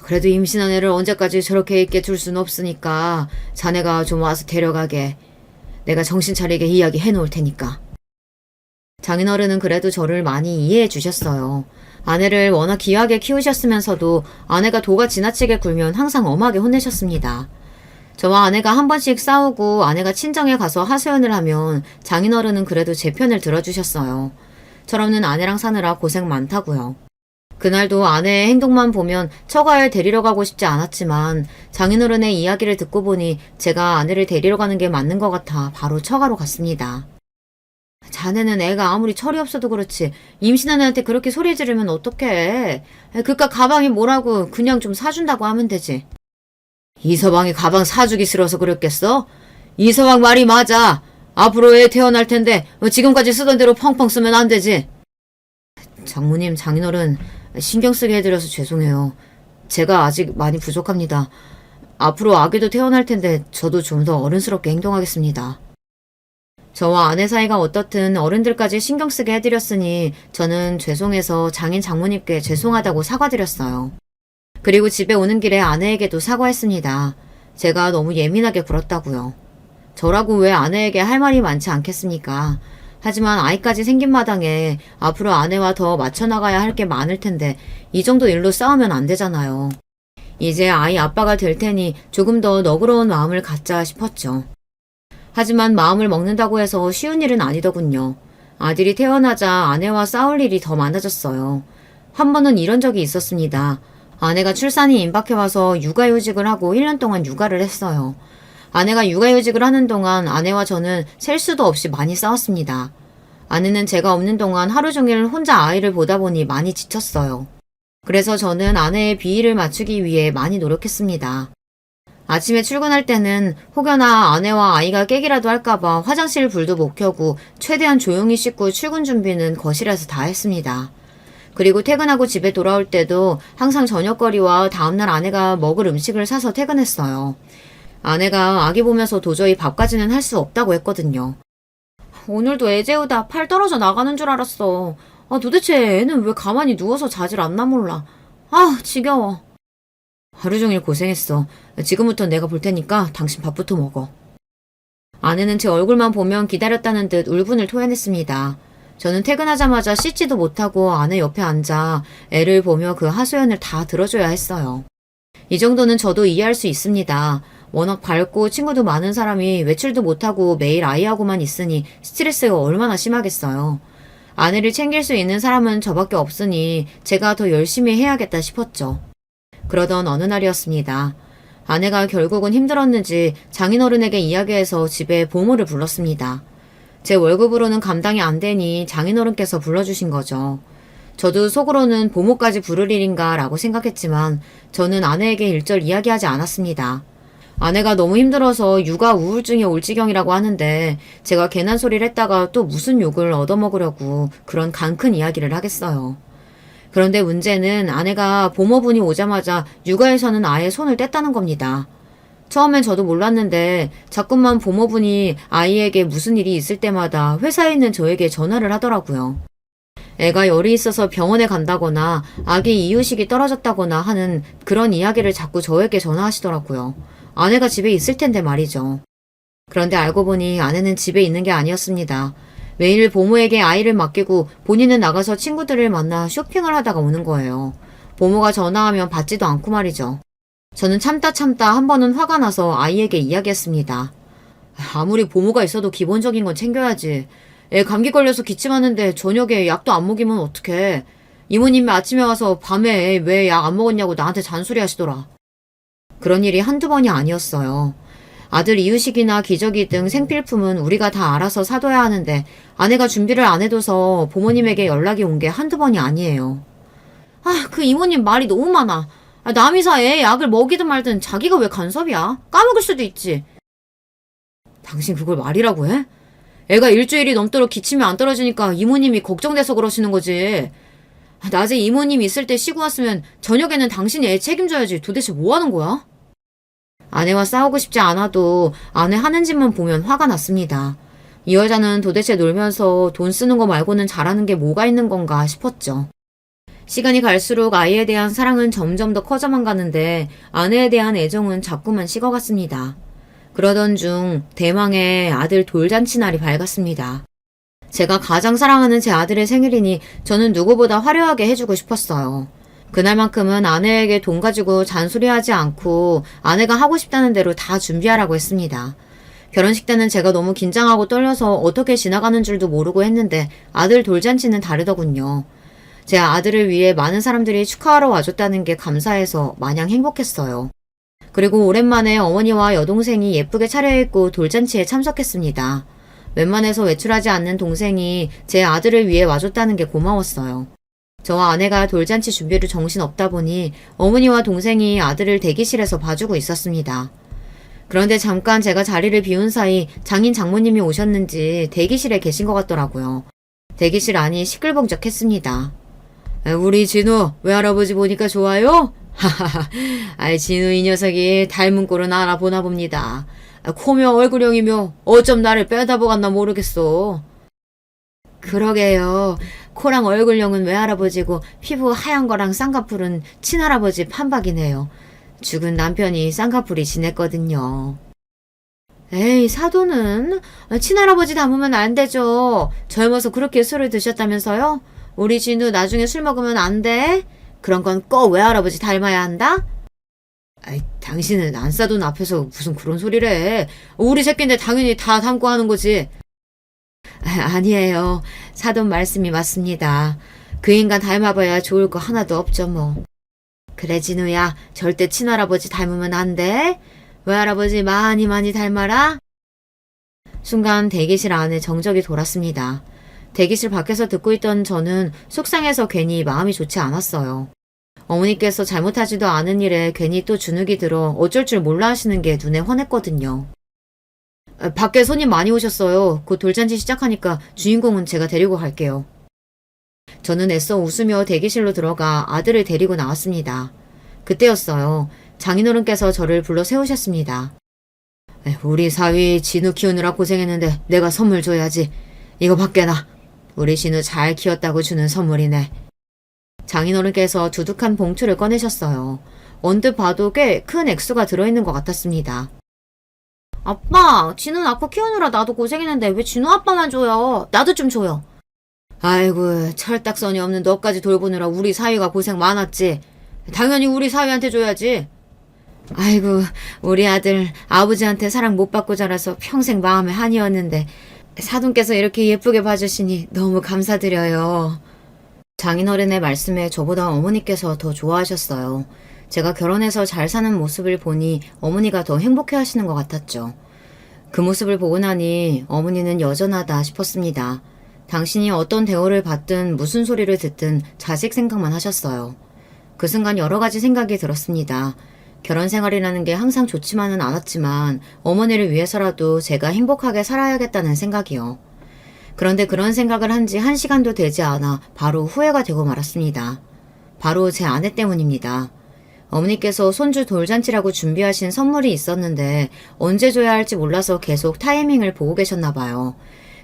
그래도 임신한 애를 언제까지 저렇게 있게 둘 순 없으니까 자네가 좀 와서 데려가게. 내가 정신 차리게 이야기 해놓을 테니까. 장인어른은 그래도 저를 많이 이해해 주셨어요. 아내를 워낙 귀하게 키우셨으면서도 아내가 도가 지나치게 굴면 항상 엄하게 혼내셨습니다. 저와 아내가 한 번씩 싸우고 아내가 친정에 가서 하소연을 하면 장인어른은 그래도 제 편을 들어주셨어요. 철없는 아내랑 사느라 고생 많다고요. 그날도 아내의 행동만 보면 처가에 데리러 가고 싶지 않았지만 장인어른의 이야기를 듣고 보니 제가 아내를 데리러 가는 게 맞는 것 같아 바로 처가로 갔습니다. 자네는 애가 아무리 철이 없어도 그렇지 임신한 애한테 그렇게 소리 지르면 어떡해. 그깟 가방이 뭐라고 그냥 좀 사준다고 하면 되지. 이서방이 가방 사주기 싫어서 그랬겠어? 이서방 말이 맞아. 앞으로 애 태어날 텐데 지금까지 쓰던 대로 펑펑 쓰면 안 되지. 장모님, 장인어른 신경 쓰게 해드려서 죄송해요. 제가 아직 많이 부족합니다. 앞으로 아기도 태어날 텐데 저도 좀 더 어른스럽게 행동하겠습니다. 저와 아내 사이가 어떻든 어른들까지 신경 쓰게 해드렸으니 저는 죄송해서 장인 장모님께 죄송하다고 사과드렸어요. 그리고 집에 오는 길에 아내에게도 사과했습니다. 제가 너무 예민하게 굴었다고요. 저라고 왜 아내에게 할 말이 많지 않겠습니까? 하지만 아이까지 생긴 마당에 앞으로 아내와 더 맞춰나가야 할 게 많을 텐데 이 정도 일로 싸우면 안 되잖아요. 이제 아이 아빠가 될 테니 조금 더 너그러운 마음을 갖자 싶었죠. 하지만 마음을 먹는다고 해서 쉬운 일은 아니더군요. 아들이 태어나자 아내와 싸울 일이 더 많아졌어요. 한 번은 이런 적이 있었습니다. 아내가 출산이 임박해와서 육아휴직을 하고 1년 동안 육아를 했어요. 아내가 육아휴직을 하는 동안 아내와 저는 셀 수도 없이 많이 싸웠습니다. 아내는 제가 없는 동안 하루 종일 혼자 아이를 보다 보니 많이 지쳤어요. 그래서 저는 아내의 비위를 맞추기 위해 많이 노력했습니다. 아침에 출근할 때는 혹여나 아내와 아이가 깨기라도 할까봐 화장실 불도 못 켜고 최대한 조용히 씻고 출근 준비는 거실에서 다 했습니다. 그리고 퇴근하고 집에 돌아올 때도 항상 저녁거리와 다음날 아내가 먹을 음식을 사서 퇴근했어요. 아내가 아기 보면서 도저히 밥까지는 할 수 없다고 했거든요. 오늘도 애 재우다 팔 떨어져 나가는 줄 알았어. 도대체 애는 왜 가만히 누워서 자질 않나 몰라. 지겨워. 하루 종일 고생했어. 지금부터 내가 볼 테니까 당신 밥부터 먹어. 아내는 제 얼굴만 보면 기다렸다는 듯 울분을 토해냈습니다. 저는 퇴근하자마자 씻지도 못하고 아내 옆에 앉아 애를 보며 그 하소연을 다 들어줘야 했어요. 이 정도는 저도 이해할 수 있습니다. 워낙 밝고 친구도 많은 사람이 외출도 못하고 매일 아이하고만 있으니 스트레스가 얼마나 심하겠어요. 아내를 챙길 수 있는 사람은 저밖에 없으니 제가 더 열심히 해야겠다 싶었죠. 그러던 어느 날이었습니다. 아내가 결국은 힘들었는지 장인어른에게 이야기해서 집에 보모를 불렀습니다. 제 월급으로는 감당이 안 되니 장인어른께서 불러주신 거죠. 저도 속으로는 보모까지 부를 일인가 라고 생각했지만 저는 아내에게 일절 이야기하지 않았습니다. 아내가 너무 힘들어서 육아 우울증이 올 지경이라고 하는데 제가 괜한 소리를 했다가 또 무슨 욕을 얻어먹으려고 그런 강큰 이야기를 하겠어요. 그런데 문제는 아내가 보모분이 오자마자 육아에서는 아예 손을 뗐다는 겁니다. 처음엔 저도 몰랐는데 자꾸만 보모분이 아이에게 무슨 일이 있을 때마다 회사에 있는 저에게 전화를 하더라고요. 애가 열이 있어서 병원에 간다거나 아기 이유식이 떨어졌다거나 하는 그런 이야기를 자꾸 저에게 전화하시더라고요. 아내가 집에 있을 텐데 말이죠. 그런데 알고 보니 아내는 집에 있는 게 아니었습니다. 매일 보모에게 아이를 맡기고 본인은 나가서 친구들을 만나 쇼핑을 하다가 오는 거예요. 보모가 전화하면 받지도 않고 말이죠. 저는 참다 한 번은 화가 나서 아이에게 이야기했습니다. 아무리 보모가 있어도 기본적인 건 챙겨야지. 애 감기 걸려서 기침하는데 저녁에 약도 안 먹이면 어떡해. 이모님이 아침에 와서 밤에 왜 약 안 먹었냐고 나한테 잔소리 하시더라. 그런 일이 한두 번이 아니었어요. 아들 이유식이나 기저귀 등 생필품은 우리가 다 알아서 사둬야 하는데 아내가 준비를 안 해둬서 부모님에게 연락이 온 게 한두 번이 아니에요. 그 이모님 말이 너무 많아. 남이 사 애 약을 먹이든 말든 자기가 왜 간섭이야? 까먹을 수도 있지. 당신 그걸 말이라고 해? 애가 일주일이 넘도록 기침이 안 떨어지니까 이모님이 걱정돼서 그러시는 거지. 낮에 이모님이 있을 때 쉬고 왔으면 저녁에는 당신이 애 책임져야지. 도대체 뭐 하는 거야? 아내와 싸우고 싶지 않아도 아내 하는 짓만 보면 화가 났습니다. 이 여자는 도대체 놀면서 돈 쓰는 거 말고는 잘하는 게 뭐가 있는 건가 싶었죠. 시간이 갈수록 아이에 대한 사랑은 점점 더 커져만 가는데 아내에 대한 애정은 자꾸만 식어갔습니다. 그러던 중 대망의 아들 돌잔치 날이 밝았습니다. 제가 가장 사랑하는 제 아들의 생일이니 저는 누구보다 화려하게 해주고 싶었어요. 그날만큼은 아내에게 돈 가지고 잔소리하지 않고 아내가 하고 싶다는 대로 다 준비하라고 했습니다. 결혼식 때는 제가 너무 긴장하고 떨려서 어떻게 지나가는 줄도 모르고 했는데 아들 돌잔치는 다르더군요. 제 아들을 위해 많은 사람들이 축하하러 와줬다는 게 감사해서 마냥 행복했어요. 그리고 오랜만에 어머니와 여동생이 예쁘게 차려입고 돌잔치에 참석했습니다. 웬만해서 외출하지 않는 동생이 제 아들을 위해 와줬다는 게 고마웠어요. 저와 아내가 돌잔치 준비를 정신없다 보니 어머니와 동생이 아들을 대기실에서 봐주고 있었습니다. 그런데 잠깐 제가 자리를 비운 사이 장인 장모님이 오셨는지 대기실에 계신 것 같더라고요. 대기실 안이 시끌벅적했습니다. 우리 진우 외할아버지 보니까 좋아요? 하하하, 진우 이 녀석이 닮은 꼴은 알아보나 봅니다. 코며 얼굴형이며 어쩜 나를 빼다보갔나 모르겠어. 그러게요. 코랑 얼굴형은 외할아버지고 피부 하얀 거랑 쌍꺼풀은 친할아버지 판박이네요. 죽은 남편이 쌍꺼풀이 진했거든요. 에이, 사돈은 친할아버지 닮으면 안 되죠. 젊어서 그렇게 술을 드셨다면서요? 우리 진우 나중에 술 먹으면 안 돼? 그런 건 꼭 외할아버지 닮아야 한다? 당신은 안 사돈 앞에서 무슨 그런 소리를 해. 우리 새끼인데 당연히 다 닮고 하는 거지. 아니에요. 사돈 말씀이 맞습니다. 그 인간 닮아봐야 좋을 거 하나도 없죠 뭐. 그래 진우야, 절대 친할아버지 닮으면 안 돼. 외할아버지 많이 닮아라. 순간 대기실 안에 정적이 돌았습니다. 대기실 밖에서 듣고 있던 저는 속상해서 괜히 마음이 좋지 않았어요. 어머니께서 잘못하지도 않은 일에 괜히 또 주눅이 들어 어쩔 줄 몰라 하시는 게 눈에 훤했거든요. 밖에 손님 많이 오셨어요. 곧 돌잔치 시작하니까 주인공은 제가 데리고 갈게요. 저는 애써 웃으며 대기실로 들어가 아들을 데리고 나왔습니다. 그때였어요. 장인어른께서 저를 불러 세우셨습니다. 우리 사위 진우 키우느라 고생했는데 내가 선물 줘야지. 이거 밖에나. 우리 진우 잘 키웠다고 주는 선물이네. 장인어른께서 두둑한 봉투를 꺼내셨어요. 언뜻 봐도 꽤 큰 액수가 들어있는 것 같았습니다. 아빠, 진우 낳고 키우느라 나도 고생했는데 왜 진우 아빠만 줘요? 나도 좀 줘요. 아이고, 철딱서니 없는 너까지 돌보느라 우리 사위가 고생 많았지. 당연히 우리 사위한테 줘야지. 아이고, 우리 아들 아버지한테 사랑 못 받고 자라서 평생 마음에 한이었는데 사돈께서 이렇게 예쁘게 봐주시니 너무 감사드려요. 장인어른의 말씀에 저보다 어머니께서 더 좋아하셨어요. 제가 결혼해서 잘 사는 모습을 보니 어머니가 더 행복해 하시는 것 같았죠. 그 모습을 보고 나니 어머니는 여전하다 싶었습니다. 당신이 어떤 대우를 받든 무슨 소리를 듣든 자식 생각만 하셨어요. 그 순간 여러 가지 생각이 들었습니다. 결혼 생활이라는 게 항상 좋지만은 않았지만 어머니를 위해서라도 제가 행복하게 살아야겠다는 생각이요. 그런데 그런 생각을 한 지 1시간도 되지 않아 바로 후회가 되고 말았습니다. 바로 제 아내 때문입니다. 어머니께서 손주 돌잔치라고 준비하신 선물이 있었는데 언제 줘야 할지 몰라서 계속 타이밍을 보고 계셨나 봐요.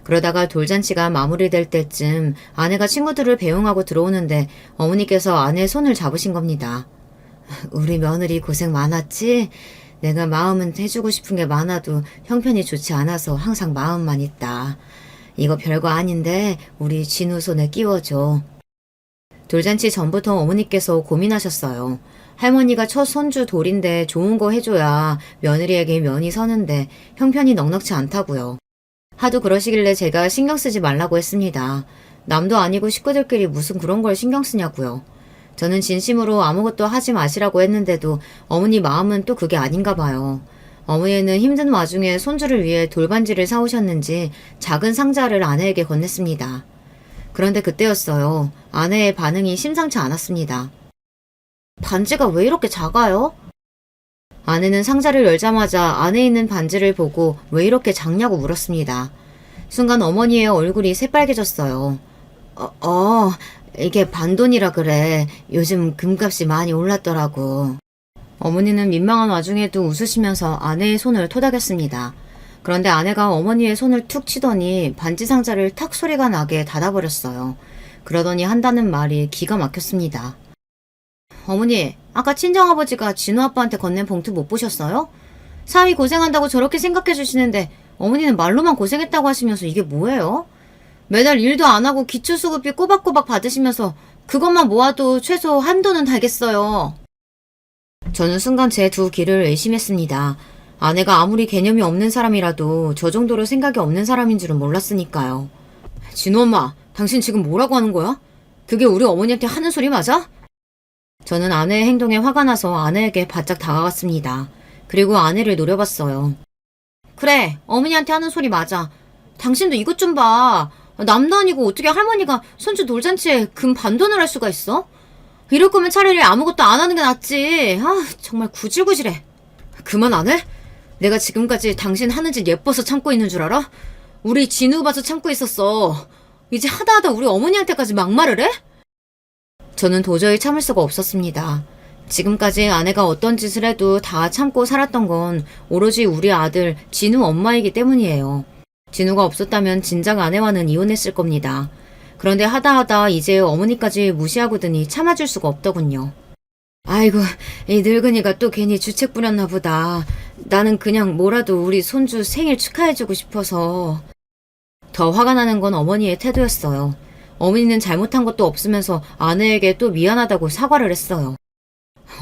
그러다가 돌잔치가 마무리될 때쯤 아내가 친구들을 배웅하고 들어오는데 어머니께서 아내의 손을 잡으신 겁니다. 우리 며느리 고생 많았지? 내가 마음은 해주고 싶은 게 많아도 형편이 좋지 않아서 항상 마음만 있다. 이거 별거 아닌데 우리 진우 손에 끼워줘. 돌잔치 전부터 어머니께서 고민하셨어요. 할머니가 첫 손주 돌인데 좋은 거 해줘야 며느리에게 면이 서는데 형편이 넉넉지 않다고요. 하도 그러시길래 제가 신경 쓰지 말라고 했습니다. 남도 아니고 식구들끼리 무슨 그런 걸 신경 쓰냐고요. 저는 진심으로 아무것도 하지 마시라고 했는데도 어머니 마음은 또 그게 아닌가 봐요. 어머니는 힘든 와중에 손주를 위해 돌반지를 사오셨는지 작은 상자를 아내에게 건넸습니다. 그런데 그때였어요. 아내의 반응이 심상치 않았습니다. 반지가 왜 이렇게 작아요? 아내는 상자를 열자마자 안에 있는 반지를 보고 왜 이렇게 작냐고 물었습니다. 순간 어머니의 얼굴이 새빨개졌어요. 이게 반돈이라 그래. 요즘 금값이 많이 올랐더라고. 어머니는 민망한 와중에도 웃으시면서 아내의 손을 토닥였습니다. 그런데 아내가 어머니의 손을 툭 치더니 반지 상자를 탁 소리가 나게 닫아버렸어요. 그러더니 한다는 말이 기가 막혔습니다. 어머니, 아까 친정아버지가 진우 아빠한테 건넨 봉투 못 보셨어요? 사위 고생한다고 저렇게 생각해 주시는데 어머니는 말로만 고생했다고 하시면서 이게 뭐예요? 매달 일도 안 하고 기초수급비 꼬박꼬박 받으시면서 그것만 모아도 최소 한도는 달겠어요. 저는 순간 제 두 귀를 의심했습니다. 아내가 아무리 개념이 없는 사람이라도 저 정도로 생각이 없는 사람인 줄은 몰랐으니까요. 진우 엄마, 당신 지금 뭐라고 하는 거야? 그게 우리 어머니한테 하는 소리 맞아? 저는 아내의 행동에 화가 나서 아내에게 바짝 다가갔습니다. 그리고 아내를 노려봤어요. 그래, 어머니한테 하는 소리 맞아. 당신도 이것 좀 봐. 남도 아니고 어떻게 할머니가 손주 돌잔치에 금 반돈을 할 수가 있어? 이럴 거면 차라리 아무것도 안 하는 게 낫지. 정말 구질구질해. 그만 안 해? 내가 지금까지 당신 하는 짓 예뻐서 참고 있는 줄 알아? 우리 진우 봐서 참고 있었어. 이제 하다하다 우리 어머니한테까지 막말을 해? 저는 도저히 참을 수가 없었습니다. 지금까지 아내가 어떤 짓을 해도 다 참고 살았던 건 오로지 우리 아들 진우 엄마이기 때문이에요. 진우가 없었다면 진작 아내와는 이혼했을 겁니다. 그런데 하다하다 이제 어머니까지 무시하고 드니 참아줄 수가 없더군요. 아이고, 이 늙은이가 또 괜히 주책 부렸나 보다. 나는 그냥 뭐라도 우리 손주 생일 축하해주고 싶어서. 더 화가 나는 건 어머니의 태도였어요. 어머니는 잘못한 것도 없으면서 아내에게 또 미안하다고 사과를 했어요.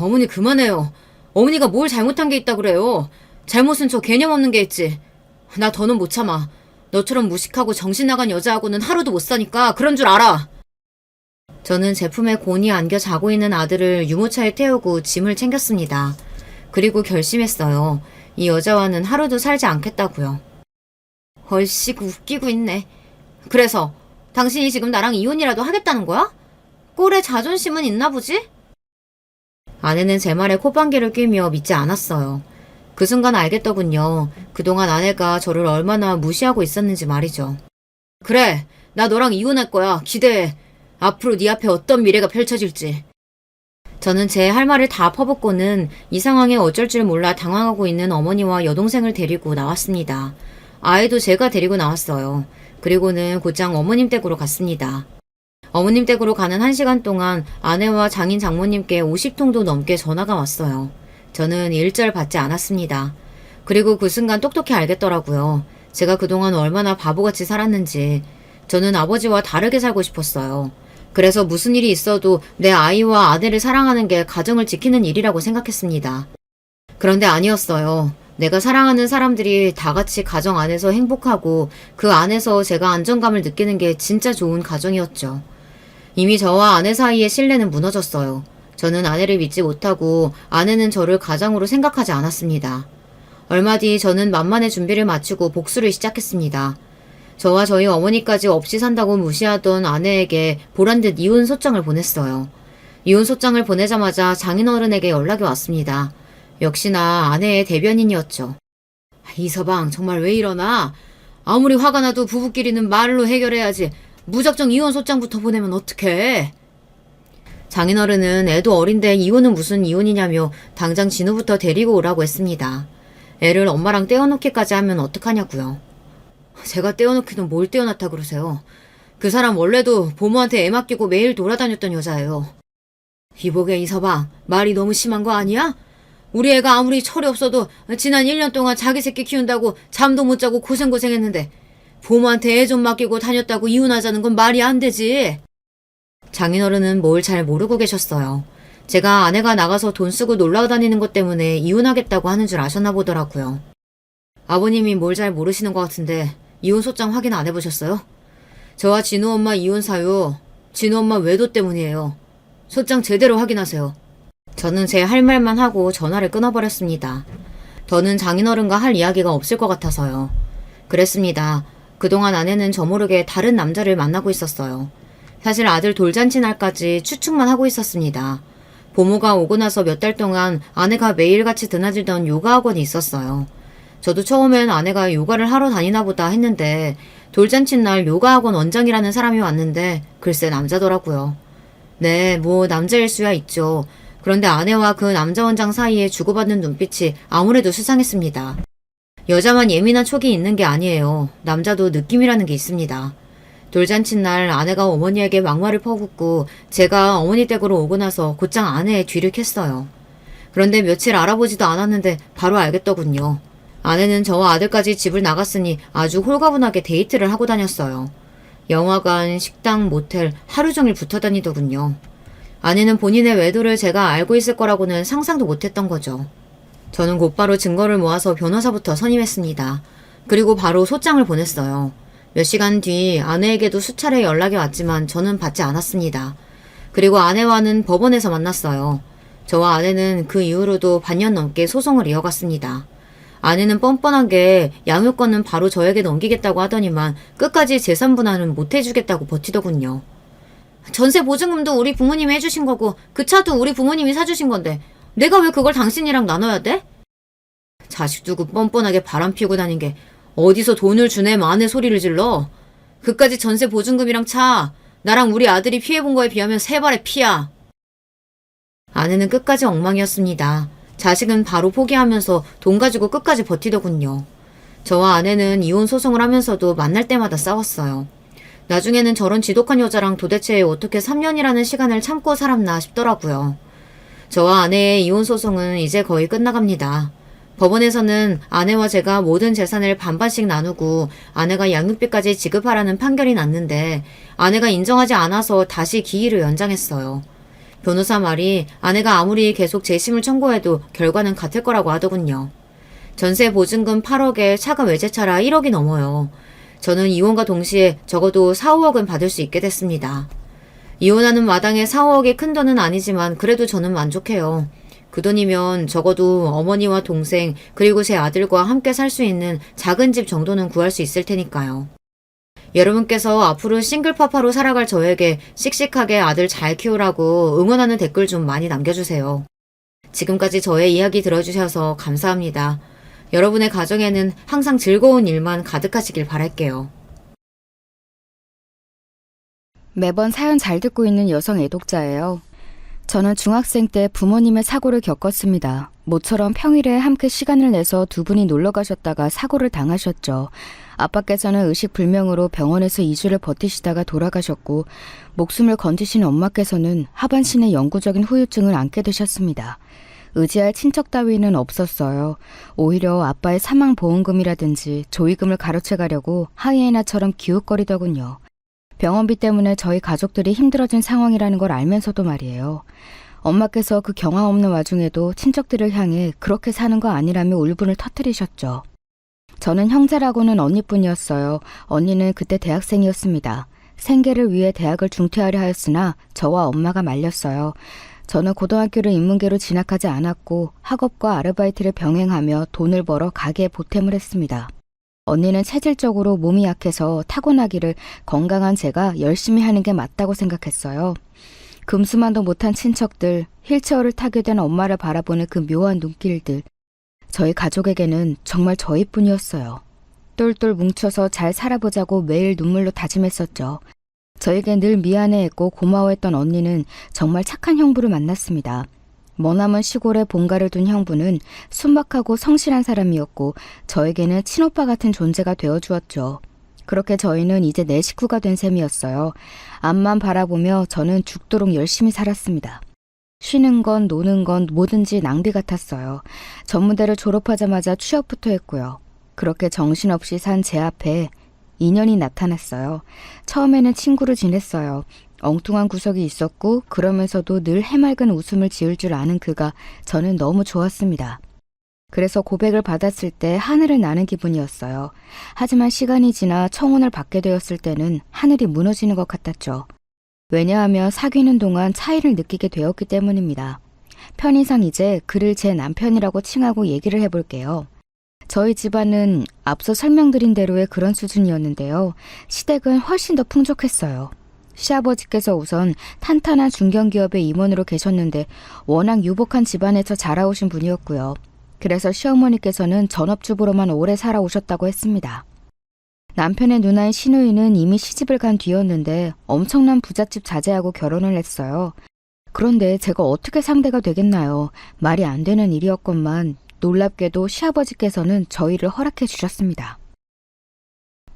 어머니 그만해요. 어머니가 뭘 잘못한 게 있다 그래요. 잘못은 저 개념 없는 게 있지. 나 더는 못 참아. 너처럼 무식하고 정신 나간 여자하고는 하루도 못 사니까 그런 줄 알아. 저는 제품에 곤히 안겨 자고 있는 아들을 유모차에 태우고 짐을 챙겼습니다. 그리고 결심했어요. 이 여자와는 하루도 살지 않겠다고요. 얼씨구 웃기고 있네. 그래서 당신이 지금 나랑 이혼이라도 하겠다는 거야? 꼴에 자존심은 있나 보지? 아내는 제 말에 콧방귀를 뀌며 믿지 않았어요. 그 순간 알겠더군요. 그동안 아내가 저를 얼마나 무시하고 있었는지 말이죠. 그래, 나 너랑 이혼할 거야. 기대해. 앞으로 네 앞에 어떤 미래가 펼쳐질지. 저는 제 할 말을 다 퍼붓고는 이 상황에 어쩔 줄 몰라 당황하고 있는 어머니와 여동생을 데리고 나왔습니다. 아이도 제가 데리고 나왔어요. 그리고는 곧장 어머님 댁으로 갔습니다. 어머님 댁으로 가는 1시간 동안 아내와 장인 장모님께 50통도 넘게 전화가 왔어요. 저는 일절 받지 않았습니다. 그리고 그 순간 똑똑히 알겠더라고요. 제가 그동안 얼마나 바보같이 살았는지. 저는 아버지와 다르게 살고 싶었어요. 그래서 무슨 일이 있어도 내 아이와 아내를 사랑하는 게 가정을 지키는 일이라고 생각했습니다. 그런데 아니었어요. 내가 사랑하는 사람들이 다 같이 가정 안에서 행복하고 그 안에서 제가 안정감을 느끼는 게 진짜 좋은 가정이었죠. 이미 저와 아내 사이의 신뢰는 무너졌어요. 저는 아내를 믿지 못하고 아내는 저를 가장으로 생각하지 않았습니다. 얼마 뒤 저는 만만의 준비를 마치고 복수를 시작했습니다. 저와 저희 어머니까지 없이 산다고 무시하던 아내에게 보란듯 이혼 소장을 보냈어요. 이혼 소장을 보내자마자 장인어른에게 연락이 왔습니다. 역시나 아내의 대변인이었죠. 이서방 정말 왜 이러나? 아무리 화가 나도 부부끼리는 말로 해결해야지. 무작정 이혼 소장부터 보내면 어떡해? 장인어른은 애도 어린데 이혼은 무슨 이혼이냐며 당장 진우부터 데리고 오라고 했습니다. 애를 엄마랑 떼어놓기까지 하면 어떡하냐고요. 제가 떼어놓기는 뭘 떼어놨다 그러세요. 그 사람 원래도 보모한테 애 맡기고 매일 돌아다녔던 여자예요. 이보게 이서방, 말이 너무 심한 거 아니야? 우리 애가 아무리 철이 없어도 지난 1년 동안 자기 새끼 키운다고 잠도 못 자고 고생했는데 보모한테 애 좀 맡기고 다녔다고 이혼하자는 건 말이 안 되지. 장인어른은 뭘 잘 모르고 계셨어요. 제가 아내가 나가서 돈 쓰고 놀러 다니는 것 때문에 이혼하겠다고 하는 줄 아셨나 보더라고요. 아버님이 뭘 잘 모르시는 것 같은데 이혼 소장 확인 안 해보셨어요? 저와 진우 엄마 이혼 사유, 진우 엄마 외도 때문이에요. 소장 제대로 확인하세요. 저는 제 할 말만 하고 전화를 끊어버렸습니다. 더는 장인어른과 할 이야기가 없을 것 같아서요. 그랬습니다. 그동안 아내는 저 모르게 다른 남자를 만나고 있었어요. 사실 아들 돌잔치 날까지 추측만 하고 있었습니다. 보모가 오고 나서 몇 달 동안 아내가 매일같이 드나들던 요가 학원이 있었어요. 저도 처음엔 아내가 요가를 하러 다니나 보다 했는데 돌잔치 날 요가 학원 원장이라는 사람이 왔는데 글쎄 남자더라고요. 네, 뭐 남자일 수야 있죠. 그런데 아내와 그 남자 원장 사이에 주고받는 눈빛이 아무래도 수상했습니다. 여자만 예민한 촉이 있는 게 아니에요. 남자도 느낌이라는 게 있습니다. 돌잔치 날 아내가 어머니에게 막말을 퍼붓고 제가 어머니 댁으로 오고 나서 곧장 아내의 뒤를 캤어요. 그런데 며칠 알아보지도 않았는데 바로 알겠더군요. 아내는 저와 아들까지 집을 나갔으니 아주 홀가분하게 데이트를 하고 다녔어요. 영화관, 식당, 모텔 하루 종일 붙어 다니더군요. 아내는 본인의 외도를 제가 알고 있을 거라고는 상상도 못했던 거죠. 저는 곧바로 증거를 모아서 변호사부터 선임했습니다. 그리고 바로 소장을 보냈어요. 몇 시간 뒤 아내에게도 수차례 연락이 왔지만 저는 받지 않았습니다. 그리고 아내와는 법원에서 만났어요. 저와 아내는 그 이후로도 반년 넘게 소송을 이어갔습니다. 아내는 뻔뻔하게 양육권은 바로 저에게 넘기겠다고 하더니만 끝까지 재산 분할은 못 해주겠다고 버티더군요. 전세 보증금도 우리 부모님이 해주신 거고 그 차도 우리 부모님이 사주신 건데 내가 왜 그걸 당신이랑 나눠야 돼? 자식 두고 뻔뻔하게 바람 피우고 다닌 게 어디서 돈을 주네 마네 소리를 질러. 그까지 전세 보증금이랑 차 나랑 우리 아들이 피해본 거에 비하면 세 발의 피야. 아내는 끝까지 엉망이었습니다. 자식은 바로 포기하면서 돈 가지고 끝까지 버티더군요. 저와 아내는 이혼 소송을 하면서도 만날 때마다 싸웠어요. 나중에는 저런 지독한 여자랑 도대체 어떻게 3년이라는 시간을 참고 살았나 싶더라고요. 저와 아내의 이혼 소송은 이제 거의 끝나갑니다. 법원에서는 아내와 제가 모든 재산을 반반씩 나누고 아내가 양육비까지 지급하라는 판결이 났는데 아내가 인정하지 않아서 다시 기일을 연장했어요. 변호사 말이 아내가 아무리 계속 재심을 청구해도 결과는 같을 거라고 하더군요. 전세 보증금 8억에 차가 외제차라 1억이 넘어요. 저는 이혼과 동시에 적어도 4, 5억은 받을 수 있게 됐습니다. 이혼하는 마당에 4, 5억이 큰 돈은 아니지만 그래도 저는 만족해요. 그 돈이면 적어도 어머니와 동생 그리고 제 아들과 함께 살 수 있는 작은 집 정도는 구할 수 있을 테니까요. 여러분께서 앞으로 싱글파파로 살아갈 저에게 씩씩하게 아들 잘 키우라고 응원하는 댓글 좀 많이 남겨주세요. 지금까지 저의 이야기 들어주셔서 감사합니다. 여러분의 가정에는 항상 즐거운 일만 가득하시길 바랄게요. 매번 사연 잘 듣고 있는 여성 애독자예요. 저는 중학생 때 부모님의 사고를 겪었습니다. 모처럼 평일에 함께 시간을 내서 두 분이 놀러 가셨다가 사고를 당하셨죠. 아빠께서는 의식불명으로 병원에서 2주를 버티시다가 돌아가셨고 목숨을 건지신 엄마께서는 하반신에 영구적인 후유증을 안게 되셨습니다. 의지할 친척 따위는 없었어요. 오히려 아빠의 사망보험금이라든지 조의금을 가로채 가려고 하이에나처럼 기웃거리더군요. 병원비 때문에 저희 가족들이 힘들어진 상황이라는 걸 알면서도 말이에요. 엄마께서 그 경황 없는 와중에도 친척들을 향해 그렇게 사는 거 아니라며 울분을 터뜨리셨죠. 저는 형제라고는 언니뿐이었어요. 언니는 그때 대학생이었습니다. 생계를 위해 대학을 중퇴하려 하였으나 저와 엄마가 말렸어요. 저는 고등학교를 인문계로 진학하지 않았고 학업과 아르바이트를 병행하며 돈을 벌어 가게에 보탬을 했습니다. 언니는 체질적으로 몸이 약해서 타고나기를 건강한 제가 열심히 하는 게 맞다고 생각했어요. 금수만도 못한 친척들, 휠체어를 타게 된 엄마를 바라보는 그 묘한 눈길들. 저희 가족에게는 정말 저희뿐이었어요. 똘똘 뭉쳐서 잘 살아보자고 매일 눈물로 다짐했었죠. 저에게 늘 미안해했고 고마워했던 언니는 정말 착한 형부를 만났습니다. 머나먼 시골에 본가를 둔 형부는 순박하고 성실한 사람이었고 저에게는 친오빠 같은 존재가 되어주었죠. 그렇게 저희는 이제 내 식구가 된 셈이었어요. 앞만 바라보며 저는 죽도록 열심히 살았습니다. 쉬는 건 노는 건 뭐든지 낭비 같았어요. 전문대를 졸업하자마자 취업부터 했고요. 그렇게 정신없이 산 제 앞에 인연이 나타났어요. 처음에는 친구로 지냈어요. 엉뚱한 구석이 있었고 그러면서도 늘 해맑은 웃음을 지을 줄 아는 그가 저는 너무 좋았습니다. 그래서 고백을 받았을 때 하늘을 나는 기분이었어요. 하지만 시간이 지나 청혼을 받게 되었을 때는 하늘이 무너지는 것 같았죠. 왜냐하면 사귀는 동안 차이를 느끼게 되었기 때문입니다. 편의상 이제 그를 제 남편이라고 칭하고 얘기를 해볼게요. 저희 집안은 앞서 설명드린 대로의 그런 수준이었는데요. 시댁은 훨씬 더 풍족했어요. 시아버지께서 우선 탄탄한 중견기업의 임원으로 계셨는데 워낙 유복한 집안에서 자라오신 분이었고요. 그래서 시어머니께서는 전업주부로만 오래 살아오셨다고 했습니다. 남편의 누나인 신우이는 이미 시집을 간 뒤였는데 엄청난 부잣집 자제하고 결혼을 했어요. 그런데 제가 어떻게 상대가 되겠나요? 말이 안 되는 일이었건만 놀랍게도 시아버지께서는 저희를 허락해 주셨습니다.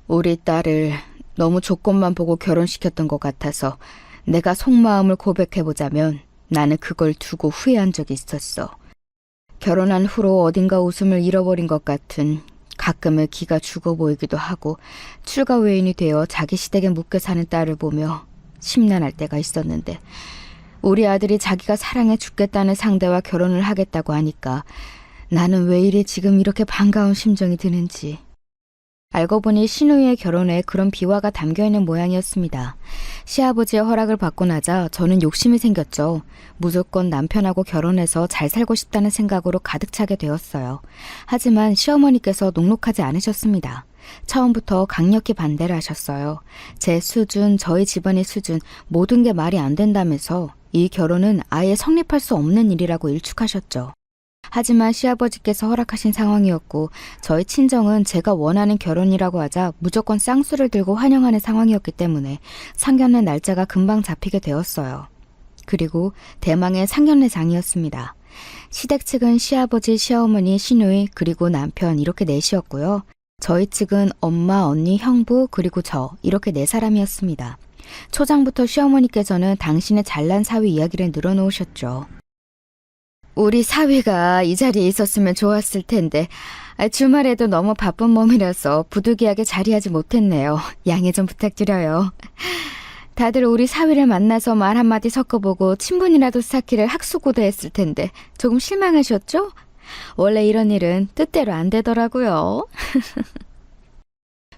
우리 딸을 너무 조건만 보고 결혼시켰던 것 같아서 내가 속마음을 고백해보자면 나는 그걸 두고 후회한 적이 있었어. 결혼한 후로 어딘가 웃음을 잃어버린 것 같은 가끔은 기가 죽어 보이기도 하고 출가 외인이 되어 자기 시댁에 묶여 사는 딸을 보며 심란할 때가 있었는데 우리 아들이 자기가 사랑해 죽겠다는 상대와 결혼을 하겠다고 하니까 나는 왜 이리 지금 이렇게 반가운 심정이 드는지. 알고 보니 신우이의 결혼에 그런 비화가 담겨있는 모양이었습니다. 시아버지의 허락을 받고 나자 저는 욕심이 생겼죠. 무조건 남편하고 결혼해서 잘 살고 싶다는 생각으로 가득 차게 되었어요. 하지만 시어머니께서 녹록하지 않으셨습니다. 처음부터 강력히 반대를 하셨어요. 제 수준, 저희 집안의 수준, 모든 게 말이 안 된다면서 이 결혼은 아예 성립할 수 없는 일이라고 일축하셨죠. 하지만 시아버지께서 허락하신 상황이었고 저희 친정은 제가 원하는 결혼이라고 하자 무조건 쌍수를 들고 환영하는 상황이었기 때문에 상견례 날짜가 금방 잡히게 되었어요. 그리고 대망의 상견례장이었습니다. 시댁 측은 시아버지, 시어머니, 시누이, 그리고 남편 이렇게 넷이었고요. 저희 측은 엄마, 언니, 형부, 그리고 저 이렇게 4사람이었습니다. 초장부터 시어머니께서는 당신의 잘난 사위 이야기를 늘어놓으셨죠. 우리 사위가 이 자리에 있었으면 좋았을 텐데 주말에도 너무 바쁜 몸이라서 부득이하게 자리하지 못했네요. 양해 좀 부탁드려요. 다들 우리 사위를 만나서 말 한마디 섞어보고 친분이라도 쌓기를 학수고대했을 텐데 조금 실망하셨죠? 원래 이런 일은 뜻대로 안 되더라고요.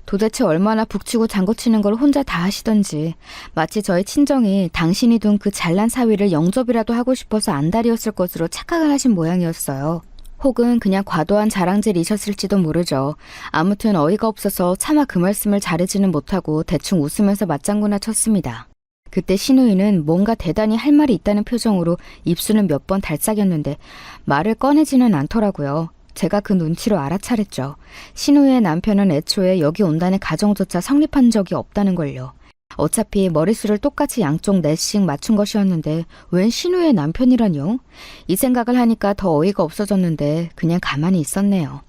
도대체 얼마나 북치고 장구치는 걸 혼자 다 하시던지 마치 저희 친정이 당신이 둔 그 잘난 사위를 영접이라도 하고 싶어서 안달이었을 것으로 착각을 하신 모양이었어요. 혹은 그냥 과도한 자랑질이셨을지도 모르죠. 아무튼 어이가 없어서 차마 그 말씀을 자르지는 못하고 대충 웃으면서 맞장구나 쳤습니다. 그때 신우이는 뭔가 대단히 할 말이 있다는 표정으로 입술은 몇 번 달싹였는데 말을 꺼내지는 않더라고요. 제가 그 눈치로 알아차렸죠. 신우의 남편은 애초에 여기 온다는 가정조차 성립한 적이 없다는 걸요. 어차피 머릿수를 똑같이 양쪽 넷씩 맞춘 것이었는데 웬 신우의 남편이라뇨? 이 생각을 하니까 더 어이가 없어졌는데 그냥 가만히 있었네요.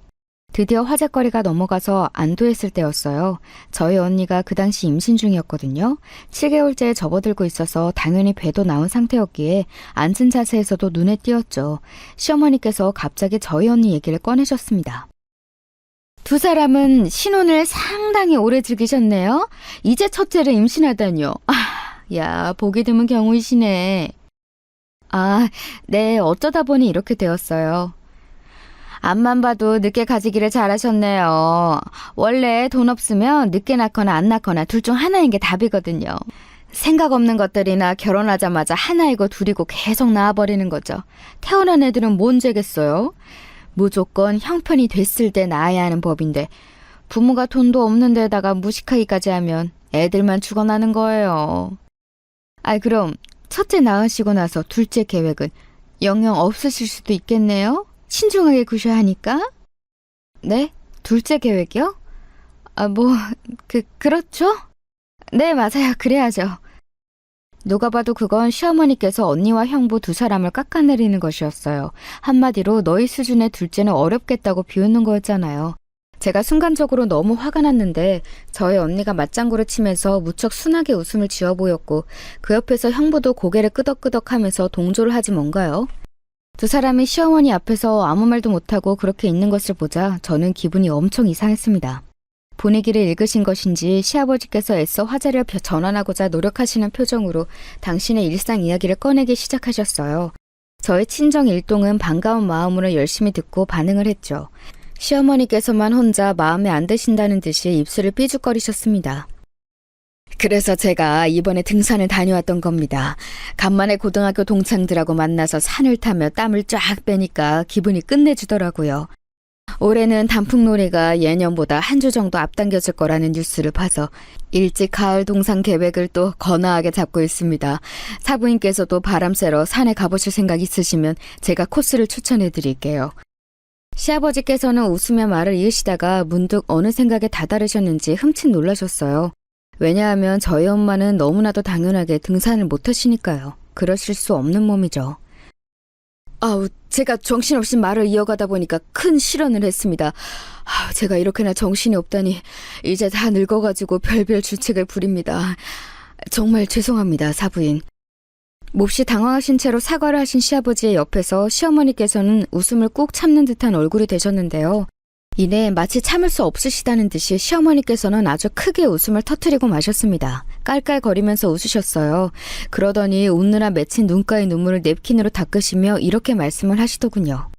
드디어 화제거리가 넘어가서 안도했을 때였어요. 저희 언니가 그 당시 임신 중이었거든요. 7개월째에 접어들고 있어서 당연히 배도 나온 상태였기에 앉은 자세에서도 눈에 띄었죠. 시어머니께서 갑자기 저희 언니 얘기를 꺼내셨습니다. 두 사람은 신혼을 상당히 오래 즐기셨네요. 이제 첫째를 임신하다니요. 야, 보기 드문 경우이시네. 네, 어쩌다 보니 이렇게 되었어요. 앞만 봐도 늦게 가지기를 잘하셨네요. 원래 돈 없으면 늦게 낳거나 안 낳거나 둘 중 하나인 게 답이거든요. 생각 없는 것들이나 결혼하자마자 하나이고 둘이고 계속 낳아버리는 거죠. 태어난 애들은 뭔 죄겠어요? 무조건 형편이 됐을 때 낳아야 하는 법인데 부모가 돈도 없는 데다가 무식하기까지 하면 애들만 죽어나는 거예요. 그럼 첫째 낳으시고 나서 둘째 계획은 영영 없으실 수도 있겠네요? 신중하게 구셔야 하니까. 네? 둘째 계획이요? 그렇죠? 네, 맞아요. 그래야죠. 누가 봐도 그건 시어머니께서 언니와 형부 두 사람을 깎아내리는 것이었어요. 한마디로 너희 수준의 둘째는 어렵겠다고 비웃는 거였잖아요. 제가 순간적으로 너무 화가 났는데 저희 언니가 맞장구를 치면서 무척 순하게 웃음을 지어 보였고 그 옆에서 형부도 고개를 끄덕끄덕하면서 동조를 하지 뭔가요. 두 사람이 시어머니 앞에서 아무 말도 못하고 그렇게 있는 것을 보자 저는 기분이 엄청 이상했습니다. 분위기를 읽으신 것인지 시아버지께서 애써 화제를 전환하고자 노력하시는 표정으로 당신의 일상 이야기를 꺼내기 시작하셨어요. 저의 친정 일동은 반가운 마음으로 열심히 듣고 반응을 했죠. 시어머니께서만 혼자 마음에 안 드신다는 듯이 입술을 삐죽거리셨습니다. 그래서 제가 이번에 등산을 다녀왔던 겁니다. 간만에 고등학교 동창들하고 만나서 산을 타며 땀을 쫙 빼니까 기분이 끝내주더라고요. 올해는 단풍놀이가 예년보다 한 주 정도 앞당겨질 거라는 뉴스를 봐서 일찍 가을 동상 계획을 또 거나하게 잡고 있습니다. 사부인께서도 바람 쐬러 산에 가보실 생각 있으시면 제가 코스를 추천해 드릴게요. 시아버지께서는 웃으며 말을 이으시다가 문득 어느 생각에 다다르셨는지 흠칫 놀라셨어요. 왜냐하면 저희 엄마는 너무나도 당연하게 등산을 못 하시니까요. 그러실 수 없는 몸이죠. 제가 정신없이 말을 이어가다 보니까 큰 실언을 했습니다. 제가 이렇게나 정신이 없다니 이제 다 늙어가지고 별별 주책을 부립니다. 정말 죄송합니다, 사부인. 몹시 당황하신 채로 사과를 하신 시아버지의 옆에서 시어머니께서는 웃음을 꾹 참는 듯한 얼굴이 되셨는데요. 이내 마치 참을 수 없으시다는 듯이 시어머니께서는 아주 크게 웃음을 터뜨리고 마셨습니다. 깔깔거리면서 웃으셨어요. 그러더니 웃느라 맺힌 눈가의 눈물을 냅킨으로 닦으시며 이렇게 말씀을 하시더군요.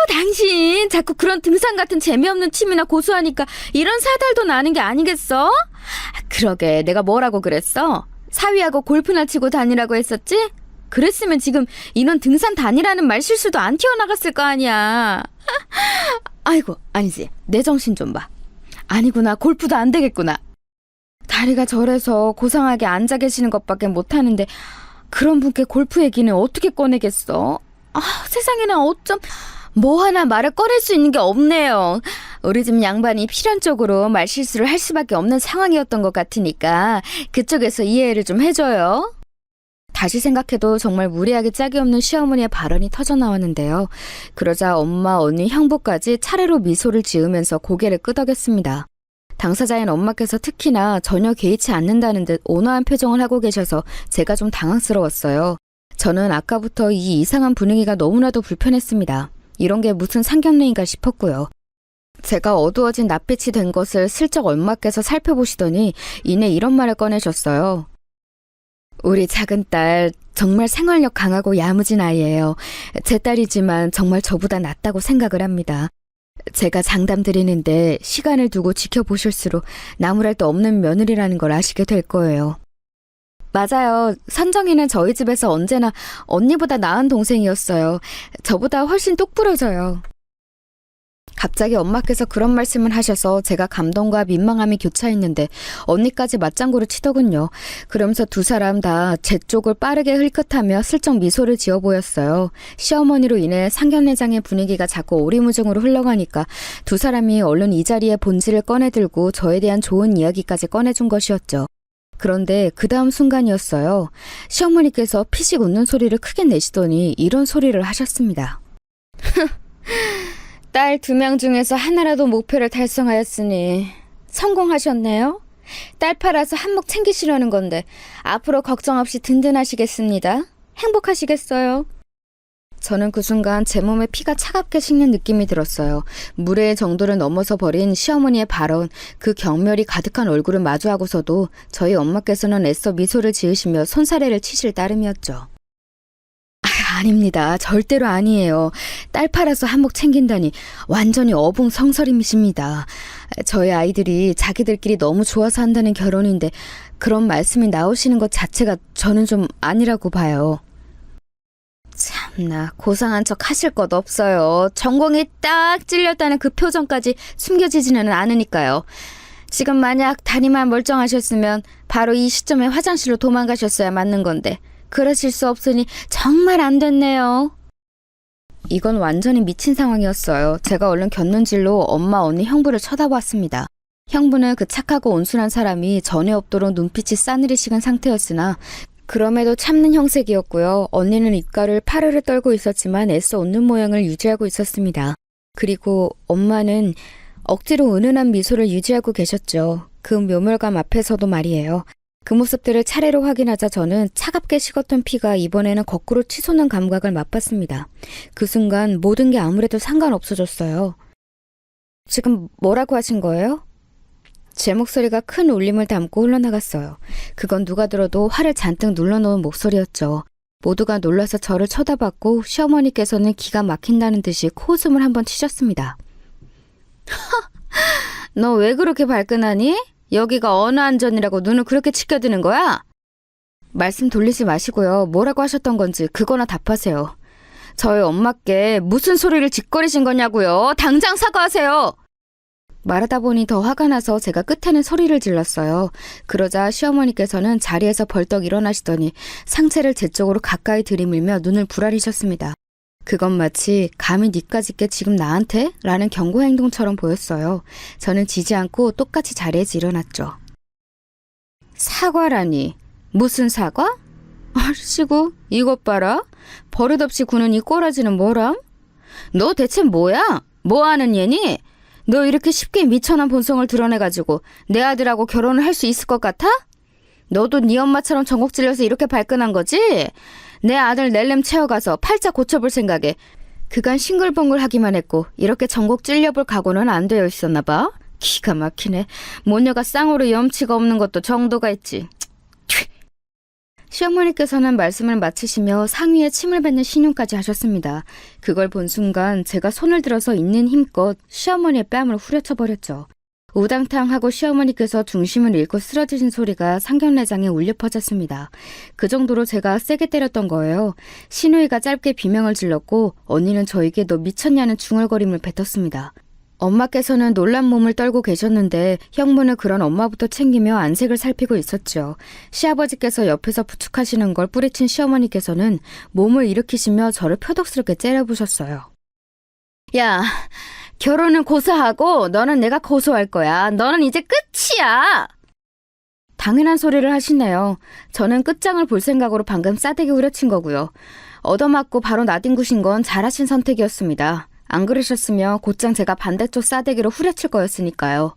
당신 자꾸 그런 등산 같은 재미없는 취미나 고수하니까 이런 사달도 나는 게 아니겠어? 그러게 내가 뭐라고 그랬어? 사위하고 골프나 치고 다니라고 했었지? 그랬으면 지금 이런 등산 다니라는 말 실수도 안 튀어나갔을 거 아니야. 아이고, 아니지. 내 정신 좀 봐. 아니구나. 골프도 안 되겠구나. 다리가 저래서 고상하게 앉아 계시는 것밖에 못하는데 그런 분께 골프 얘기는 어떻게 꺼내겠어? 세상에나 어쩜 뭐 하나 말을 꺼낼 수 있는 게 없네요. 우리 집 양반이 필연적으로 말실수를 할 수밖에 없는 상황이었던 것 같으니까 그쪽에서 이해를 좀 해줘요. 다시 생각해도 정말 무리하게 짝이 없는 시어머니의 발언이 터져나왔는데요. 그러자 엄마, 언니, 형부까지 차례로 미소를 지으면서 고개를 끄덕였습니다. 당사자인 엄마께서 특히나 전혀 개의치 않는다는 듯 온화한 표정을 하고 계셔서 제가 좀 당황스러웠어요. 저는 아까부터 이 이상한 분위기가 너무나도 불편했습니다. 이런 게 무슨 상견례인가 싶었고요. 제가 어두워진 낯빛이 된 것을 슬쩍 엄마께서 살펴보시더니 이내 이런 말을 꺼내셨어요. 우리 작은 딸 정말 생활력 강하고 야무진 아이예요. 제 딸이지만 정말 저보다 낫다고 생각을 합니다. 제가 장담 드리는데 시간을 두고 지켜보실수록 나무랄 데 없는 며느리라는 걸 아시게 될 거예요. 맞아요. 선정이는 저희 집에서 언제나 언니보다 나은 동생이었어요. 저보다 훨씬 똑부러져요. 갑자기 엄마께서 그런 말씀을 하셔서 제가 감동과 민망함이 교차했는데 언니까지 맞장구를 치더군요. 그러면서 두 사람 다 제 쪽을 빠르게 흘끗하며 슬쩍 미소를 지어 보였어요. 시어머니로 인해 상견례장의 분위기가 자꾸 오리무중으로 흘러가니까 두 사람이 얼른 이 자리에 본질을 꺼내들고 저에 대한 좋은 이야기까지 꺼내준 것이었죠. 그런데 그 다음 순간이었어요. 시어머니께서 피식 웃는 소리를 크게 내시더니 이런 소리를 하셨습니다. 딸 2명 중에서 하나라도 목표를 달성하였으니 성공하셨네요. 딸 팔아서 한몫 챙기시려는 건데 앞으로 걱정 없이 든든하시겠습니다. 행복하시겠어요. 저는 그 순간 제 몸에 피가 차갑게 식는 느낌이 들었어요. 무례의 정도를 넘어서 버린 시어머니의 발언, 그 경멸이 가득한 얼굴을 마주하고서도 저희 엄마께서는 애써 미소를 지으시며 손사래를 치실 따름이었죠. 아닙니다. 절대로 아니에요. 딸 팔아서 한몫 챙긴다니 완전히 어붕성설임이십니다. 저희 아이들이 자기들끼리 너무 좋아서 한다는 결혼인데 그런 말씀이 나오시는 것 자체가 저는 좀 아니라고 봐요. 참나, 고상한 척 하실 것 없어요. 전공이 딱 찔렸다는 그 표정까지 숨겨지지는 않으니까요. 지금 만약 다리만 멀쩡하셨으면 바로 이 시점에 화장실로 도망가셨어야 맞는 건데 그러실 수 없으니 정말 안 됐네요. 이건 완전히 미친 상황이었어요. 제가 얼른 곁눈질로 엄마, 언니, 형부를 쳐다봤습니다. 형부는 그 착하고 온순한 사람이 전에 없도록 눈빛이 싸늘해식은 상태였으나 그럼에도 참는 형색이었고요. 언니는 입가를 파르르 떨고 있었지만 애써 웃는 모양을 유지하고 있었습니다. 그리고 엄마는 억지로 은은한 미소를 유지하고 계셨죠. 그 묘멸감 앞에서도 말이에요. 그 모습들을 차례로 확인하자 저는 차갑게 식었던 피가 이번에는 거꾸로 치솟는 감각을 맛봤습니다. 그 순간 모든 게 아무래도 상관없어졌어요. 지금 뭐라고 하신 거예요? 제 목소리가 큰 울림을 담고 흘러나갔어요. 그건 누가 들어도 화를 잔뜩 눌러놓은 목소리였죠. 모두가 놀라서 저를 쳐다봤고 시어머니께서는 기가 막힌다는 듯이 코웃음을 한번 치셨습니다. 너 왜 그렇게 발끈하니? 여기가 어느 안전이라고 눈을 그렇게 치켜드는 거야? 말씀 돌리지 마시고요. 뭐라고 하셨던 건지 그거나 답하세요. 저희 엄마께 무슨 소리를 짓거리신 거냐고요. 당장 사과하세요. 말하다 보니 더 화가 나서 제가 끝에는 소리를 질렀어요. 그러자 시어머니께서는 자리에서 벌떡 일어나시더니 상체를 제 쪽으로 가까이 들이밀며 눈을 부라리셨습니다. 그건 마치 감히 니까짓 게 지금 나한테? 라는 경고 행동처럼 보였어요. 저는 지지 않고 똑같이 자리에서 일어났죠. 사과라니? 무슨 사과? 얼씨구, 이것 봐라. 버릇없이 구는 이 꼬라지는 뭐람? 너 대체 뭐야? 뭐하는 얘니? 너 이렇게 쉽게 미천한 본성을 드러내가지고 내 아들하고 결혼을 할 수 있을 것 같아? 너도 네 엄마처럼 전곡 찔려서 이렇게 발끈한 거지? 내 아들 낼름 채워가서 팔자 고쳐볼 생각에 그간 싱글벙글 하기만 했고 이렇게 전곡 찔려볼 각오는 안 되어 있었나 봐. 기가 막히네. 모녀가 쌍으로 염치가 없는 것도 정도가 있지. 시어머니께서는 말씀을 마치시며 상위에 침을 뱉는 신용까지 하셨습니다. 그걸 본 순간 제가 손을 들어서 있는 힘껏 시어머니의 뺨을 후려쳐버렸죠. 우당탕하고 시어머니께서 중심을 잃고 쓰러지신 소리가 상견례장에 울려 퍼졌습니다. 그 정도로 제가 세게 때렸던 거예요. 시누이가 짧게 비명을 질렀고 언니는 저에게 너 미쳤냐는 중얼거림을 뱉었습니다. 엄마께서는 놀란 몸을 떨고 계셨는데 형부는 그런 엄마부터 챙기며 안색을 살피고 있었죠. 시아버지께서 옆에서 부축하시는 걸 뿌리친 시어머니께서는 몸을 일으키시며 저를 표독스럽게 째려보셨어요. 야, 결혼은 고사하고 너는 내가 고소할 거야. 너는 이제 끝이야. 당연한 소리를 하시네요. 저는 끝장을 볼 생각으로 방금 싸대기 후려친 거고요. 얻어맞고 바로 나뒹구신 건 잘하신 선택이었습니다. 안 그러셨으면 곧장 제가 반대쪽 싸대기로 후려칠 거였으니까요.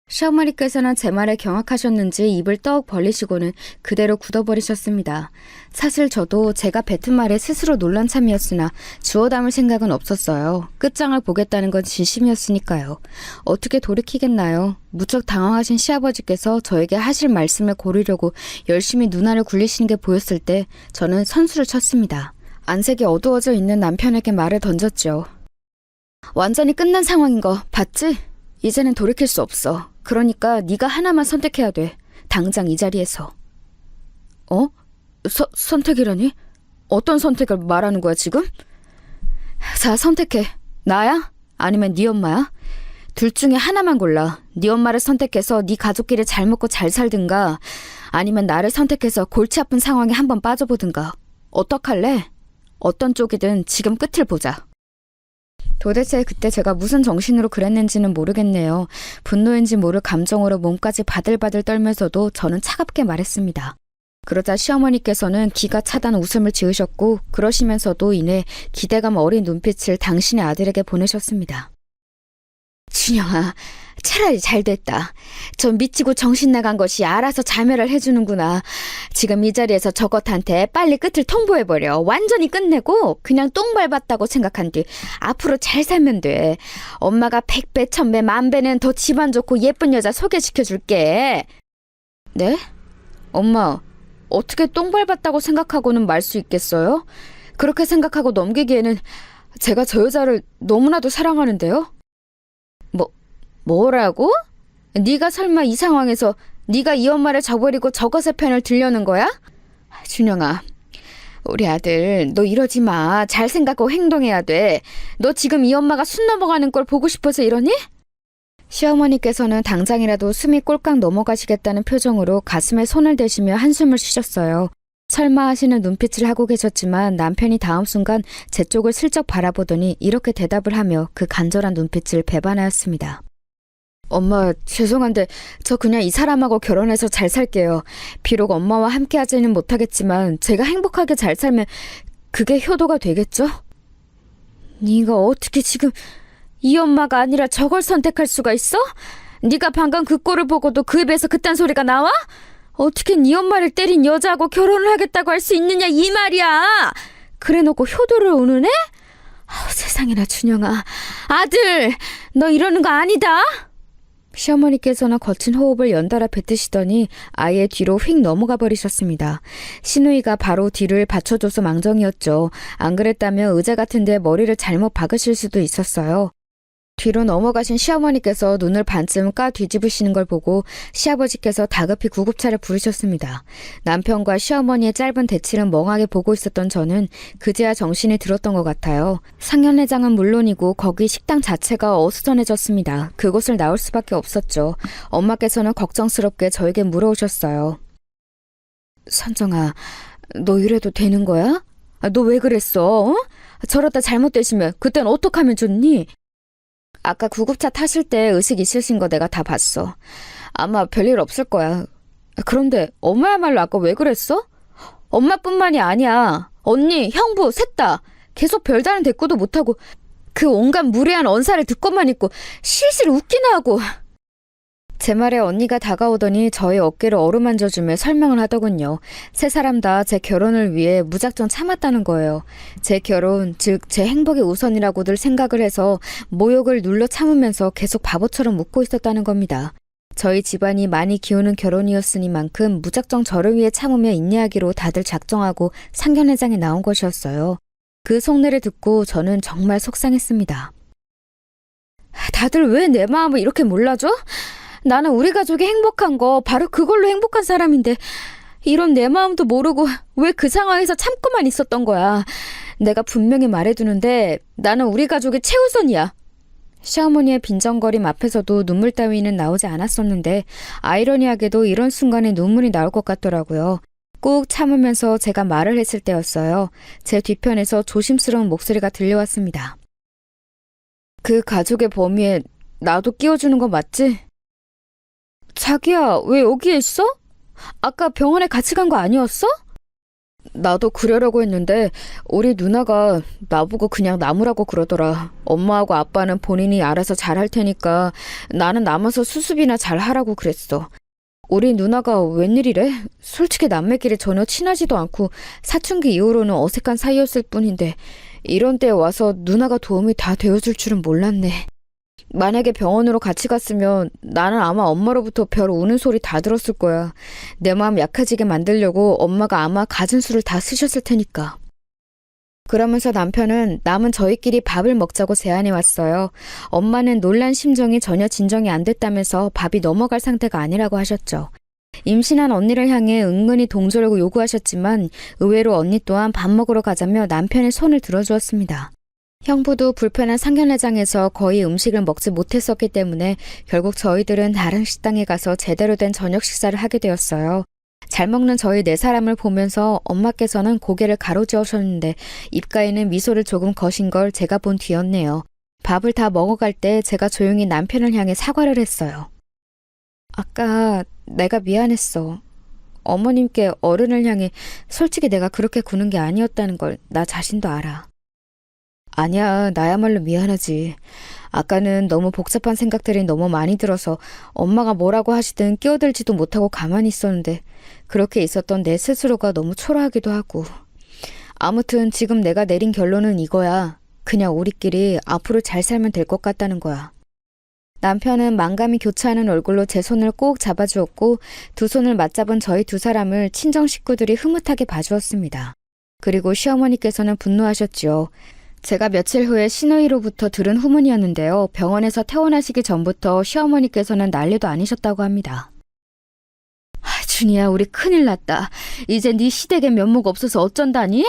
시어머니께서는 제 말에 경악하셨는지 입을 떡 벌리시고는 그대로 굳어버리셨습니다. 사실 저도 제가 뱉은 말에 스스로 놀란 참이었으나 주워 담을 생각은 없었어요. 끝장을 보겠다는 건 진심이었으니까요. 어떻게 돌이키겠나요? 무척 당황하신 시아버지께서 저에게 하실 말씀을 고르려고 열심히 눈알을 굴리시는 게 보였을 때 저는 선수를 쳤습니다. 안색이 어두워져 있는 남편에게 말을 던졌죠. 완전히 끝난 상황인 거 봤지? 이제는 돌이킬 수 없어. 그러니까 네가 하나만 선택해야 돼. 당장 이 자리에서. 어? 선택이라니? 어떤 선택을 말하는 거야 지금? 자, 선택해. 나야? 아니면 네 엄마야? 둘 중에 하나만 골라. 네 엄마를 선택해서 네 가족끼리 잘 먹고 잘 살든가 아니면 나를 선택해서 골치 아픈 상황에 한번 빠져보든가. 어떡할래? 어떤 쪽이든 지금 끝을 보자. 도대체 그때 제가 무슨 정신으로 그랬는지는 모르겠네요. 분노인지 모를 감정으로 몸까지 바들바들 떨면서도 저는 차갑게 말했습니다. 그러자 시어머니께서는 기가 차단 웃음을 지으셨고 그러시면서도 이내 기대감 어린 눈빛을 당신의 아들에게 보내셨습니다. 준영아, 차라리 잘 됐다. 저 미치고 정신 나간 것이 알아서 자멸을 해주는구나. 지금 이 자리에서 저것한테 빨리 끝을 통보해버려. 완전히 끝내고 그냥 똥 밟았다고 생각한 뒤 앞으로 잘 살면 돼. 엄마가 100배, 1000배, 만배는 더 집안 좋고 예쁜 여자 소개시켜줄게. 네? 엄마, 어떻게 똥 밟았다고 생각하고는 말 수 있겠어요? 그렇게 생각하고 넘기기에는 제가 저 여자를 너무나도 사랑하는데요? 뭐라고? 네가 설마 이 상황에서 네가 이 엄마를 저버리고 저것의 편을 들려는 거야? 준영아, 우리 아들 너 이러지 마. 잘 생각하고 행동해야 돼. 너 지금 이 엄마가 숨 넘어가는 걸 보고 싶어서 이러니? 시어머니께서는 당장이라도 숨이 꼴깍 넘어가시겠다는 표정으로 가슴에 손을 대시며 한숨을 쉬셨어요. 설마 하시는 눈빛을 하고 계셨지만 남편이 다음 순간 제 쪽을 슬쩍 바라보더니 이렇게 대답을 하며 그 간절한 눈빛을 배반하였습니다. 엄마, 죄송한데 저 그냥 이 사람하고 결혼해서 잘 살게요. 비록 엄마와 함께 하지는 못하겠지만 제가 행복하게 잘 살면 그게 효도가 되겠죠? 네가 어떻게 지금 이 엄마가 아니라 저걸 선택할 수가 있어? 네가 방금 그 꼴을 보고도 그 입에서 그딴 소리가 나와? 어떻게 네 엄마를 때린 여자하고 결혼을 하겠다고 할 수 있느냐 이 말이야. 그래놓고 효도를 운운해? 세상에나 준영아. 아들, 너 이러는 거 아니다. 시어머니께서는 거친 호흡을 연달아 뱉으시더니 아예 뒤로 휙 넘어가 버리셨습니다. 시누이가 바로 뒤를 받쳐줘서 망정이었죠. 안 그랬다면 의자 같은 데 머리를 잘못 박으실 수도 있었어요. 뒤로 넘어가신 시어머니께서 눈을 반쯤 까 뒤집으시는 걸 보고 시아버지께서 다급히 구급차를 부르셨습니다. 남편과 시어머니의 짧은 대치를 멍하게 보고 있었던 저는 그제야 정신이 들었던 것 같아요. 상견례장은 물론이고 거기 식당 자체가 어수선해졌습니다. 그곳을 나올 수밖에 없었죠. 엄마께서는 걱정스럽게 저에게 물어오셨어요. 선정아, 너 이래도 되는 거야? 너 왜 그랬어? 어? 저러다 잘못되시면 그땐 어떡하면 좋니? 아까 구급차 타실 때 의식 있으신 거 내가 다 봤어. 아마 별일 없을 거야. 그런데 엄마야말로 아까 왜 그랬어? 엄마뿐만이 아니야. 언니, 형부, 셋 다. 계속 별다른 대꾸도 못하고 그 온갖 무례한 언사를 듣고만 있고 실실 웃기나 하고. 제 말에 언니가 다가오더니 저의 어깨를 어루만져주며 설명을 하더군요. 세 사람 다 제 결혼을 위해 무작정 참았다는 거예요. 제 결혼, 즉 제 행복이 우선이라고들 생각을 해서 모욕을 눌러 참으면서 계속 바보처럼 웃고 있었다는 겁니다. 저희 집안이 많이 기우는 결혼이었으니만큼 무작정 저를 위해 참으며 인내하기로 다들 작정하고 상견례장에 나온 것이었어요. 그 속내를 듣고 저는 정말 속상했습니다. 다들 왜 내 마음을 이렇게 몰라줘? 나는 우리 가족이 행복한 거 바로 그걸로 행복한 사람인데 이런 내 마음도 모르고 왜 그 상황에서 참고만 있었던 거야. 내가 분명히 말해두는데 나는 우리 가족이 최우선이야. 시어머니의 빈정거림 앞에서도 눈물 따위는 나오지 않았었는데 아이러니하게도 이런 순간에 눈물이 나올 것 같더라고요. 꾹 참으면서 제가 말을 했을 때였어요. 제 뒤편에서 조심스러운 목소리가 들려왔습니다. 그 가족의 범위에 나도 끼워주는 거 맞지? 자기야, 왜 여기에 있어? 아까 병원에 같이 간 거 아니었어? 나도 그러려고 했는데 우리 누나가 나보고 그냥 남으라고 그러더라. 엄마하고 아빠는 본인이 알아서 잘할 테니까 나는 남아서 수습이나 잘하라고 그랬어. 우리 누나가 웬일이래? 솔직히 남매끼리 전혀 친하지도 않고 사춘기 이후로는 어색한 사이였을 뿐인데 이런 때에 와서 누나가 도움이 다 되어줄 줄은 몰랐네. 만약에 병원으로 같이 갔으면 나는 아마 엄마로부터 별 우는 소리 다 들었을 거야. 내 마음 약해지게 만들려고 엄마가 아마 갖은 술을 다 쓰셨을 테니까. 그러면서 남편은 남은 저희끼리 밥을 먹자고 제안해 왔어요. 엄마는 놀란 심정이 전혀 진정이 안 됐다면서 밥이 넘어갈 상태가 아니라고 하셨죠. 임신한 언니를 향해 은근히 동조를 요구하셨지만 의외로 언니 또한 밥 먹으러 가자며 남편의 손을 들어주었습니다. 형부도 불편한 상견례장에서 거의 음식을 먹지 못했었기 때문에 결국 저희들은 다른 식당에 가서 제대로 된 저녁 식사를 하게 되었어요. 잘 먹는 저희 네 사람을 보면서 엄마께서는 고개를 가로저으셨는데 입가에는 미소를 조금 거신 걸 제가 본 뒤였네요. 밥을 다 먹어갈 때 제가 조용히 남편을 향해 사과를 했어요. 아까 내가 미안했어. 어머님께 어른을 향해 솔직히 내가 그렇게 구는 게 아니었다는 걸 나 자신도 알아. 아니야, 나야말로 미안하지. 아까는 너무 복잡한 생각들이 너무 많이 들어서 엄마가 뭐라고 하시든 끼어들지도 못하고 가만히 있었는데 그렇게 있었던 내 스스로가 너무 초라하기도 하고. 아무튼 지금 내가 내린 결론은 이거야. 그냥 우리끼리 앞으로 잘 살면 될 것 같다는 거야. 남편은 만감이 교차하는 얼굴로 제 손을 꼭 잡아주었고 두 손을 맞잡은 저희 두 사람을 친정 식구들이 흐뭇하게 봐주었습니다. 그리고 시어머니께서는 분노하셨지요. 제가 며칠 후에 시누이로부터 들은 후문이었는데요. 병원에서 퇴원하시기 전부터 시어머니께서는 난리도 아니셨다고 합니다. 준이야, 우리 큰일 났다. 이제 네 시댁에 면목 없어서 어쩐다니?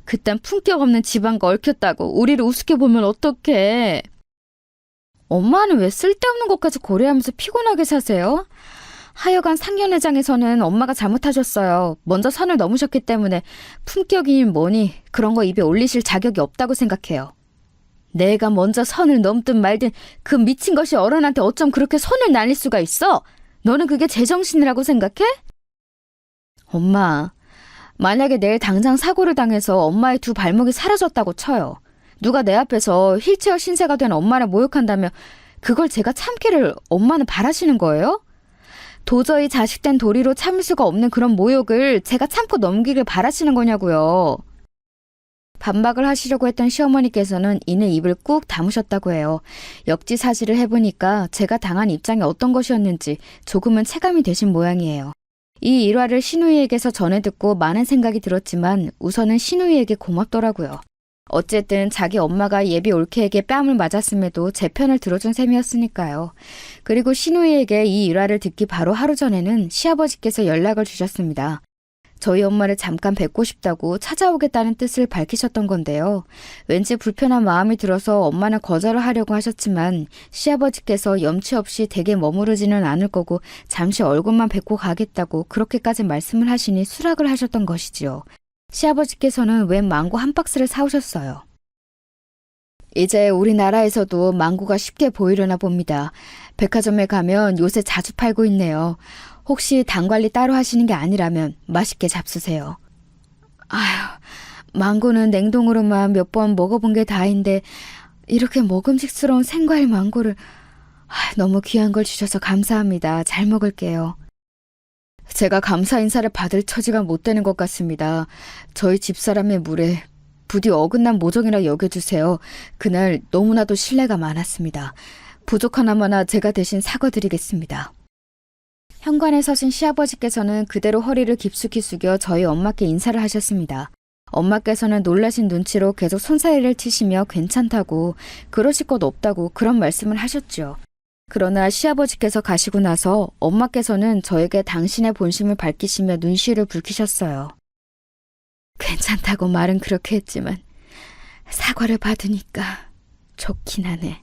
그딴 품격 없는 집안과 얽혔다고 우리를 우습게 보면 어떡해. 엄마는 왜 쓸데없는 것까지 고려하면서 피곤하게 사세요? 하여간 상견례장에서는 엄마가 잘못하셨어요. 먼저 선을 넘으셨기 때문에 품격이니 뭐니 그런 거 입에 올리실 자격이 없다고 생각해요. 내가 먼저 선을 넘든 말든 그 미친 것이 어른한테 어쩜 그렇게 손을 날릴 수가 있어? 너는 그게 제정신이라고 생각해? 엄마, 만약에 내일 당장 사고를 당해서 엄마의 두 발목이 사라졌다고 쳐요. 누가 내 앞에서 휠체어 신세가 된 엄마를 모욕한다면 그걸 제가 참기를 엄마는 바라시는 거예요? 도저히 자식된 도리로 참을 수가 없는 그런 모욕을 제가 참고 넘기길 바라시는 거냐고요. 반박을 하시려고 했던 시어머니께서는 이내 입을 꾹 다무셨다고 해요. 역지사지를 해보니까 제가 당한 입장이 어떤 것이었는지 조금은 체감이 되신 모양이에요. 이 일화를 시누이에게서 전해 듣고 많은 생각이 들었지만 우선은 시누이에게 고맙더라고요. 어쨌든 자기 엄마가 예비 올케에게 뺨을 맞았음에도 제 편을 들어준 셈이었으니까요. 그리고 시누이에게 이 일화를 듣기 바로 하루 전에는 시아버지께서 연락을 주셨습니다. 저희 엄마를 잠깐 뵙고 싶다고 찾아오겠다는 뜻을 밝히셨던 건데요. 왠지 불편한 마음이 들어서 엄마는 거절을 하려고 하셨지만 시아버지께서 염치 없이 댁에 머무르지는 않을 거고 잠시 얼굴만 뵙고 가겠다고 그렇게까지 말씀을 하시니 수락을 하셨던 것이지요. 시아버지께서는 웬 망고 한 박스를 사오셨어요. 이제 우리나라에서도 망고가 쉽게 보이려나 봅니다. 백화점에 가면 요새 자주 팔고 있네요. 혹시 당 관리 따로 하시는 게 아니라면 맛있게 잡수세요. 아휴, 망고는 냉동으로만 몇 번 먹어본 게 다인데 이렇게 먹음직스러운 생과일 망고를 너무 귀한 걸 주셔서 감사합니다. 잘 먹을게요. 제가 감사 인사를 받을 처지가 못 되는 것 같습니다. 저희 집사람의 물에 부디 어긋난 모종이라 여겨주세요. 그날 너무나도 신뢰가 많았습니다. 부족하나마나 제가 대신 사과드리겠습니다. 현관에 서신 시아버지께서는 그대로 허리를 깊숙이 숙여 저희 엄마께 인사를 하셨습니다. 엄마께서는 놀라신 눈치로 계속 손사래를 치시며 괜찮다고 그러실 것 없다고 그런 말씀을 하셨죠. 그러나 시아버지께서 가시고 나서 엄마께서는 저에게 당신의 본심을 밝히시며 눈시울을 붉히셨어요. 괜찮다고 말은 그렇게 했지만 사과를 받으니까 좋긴 하네.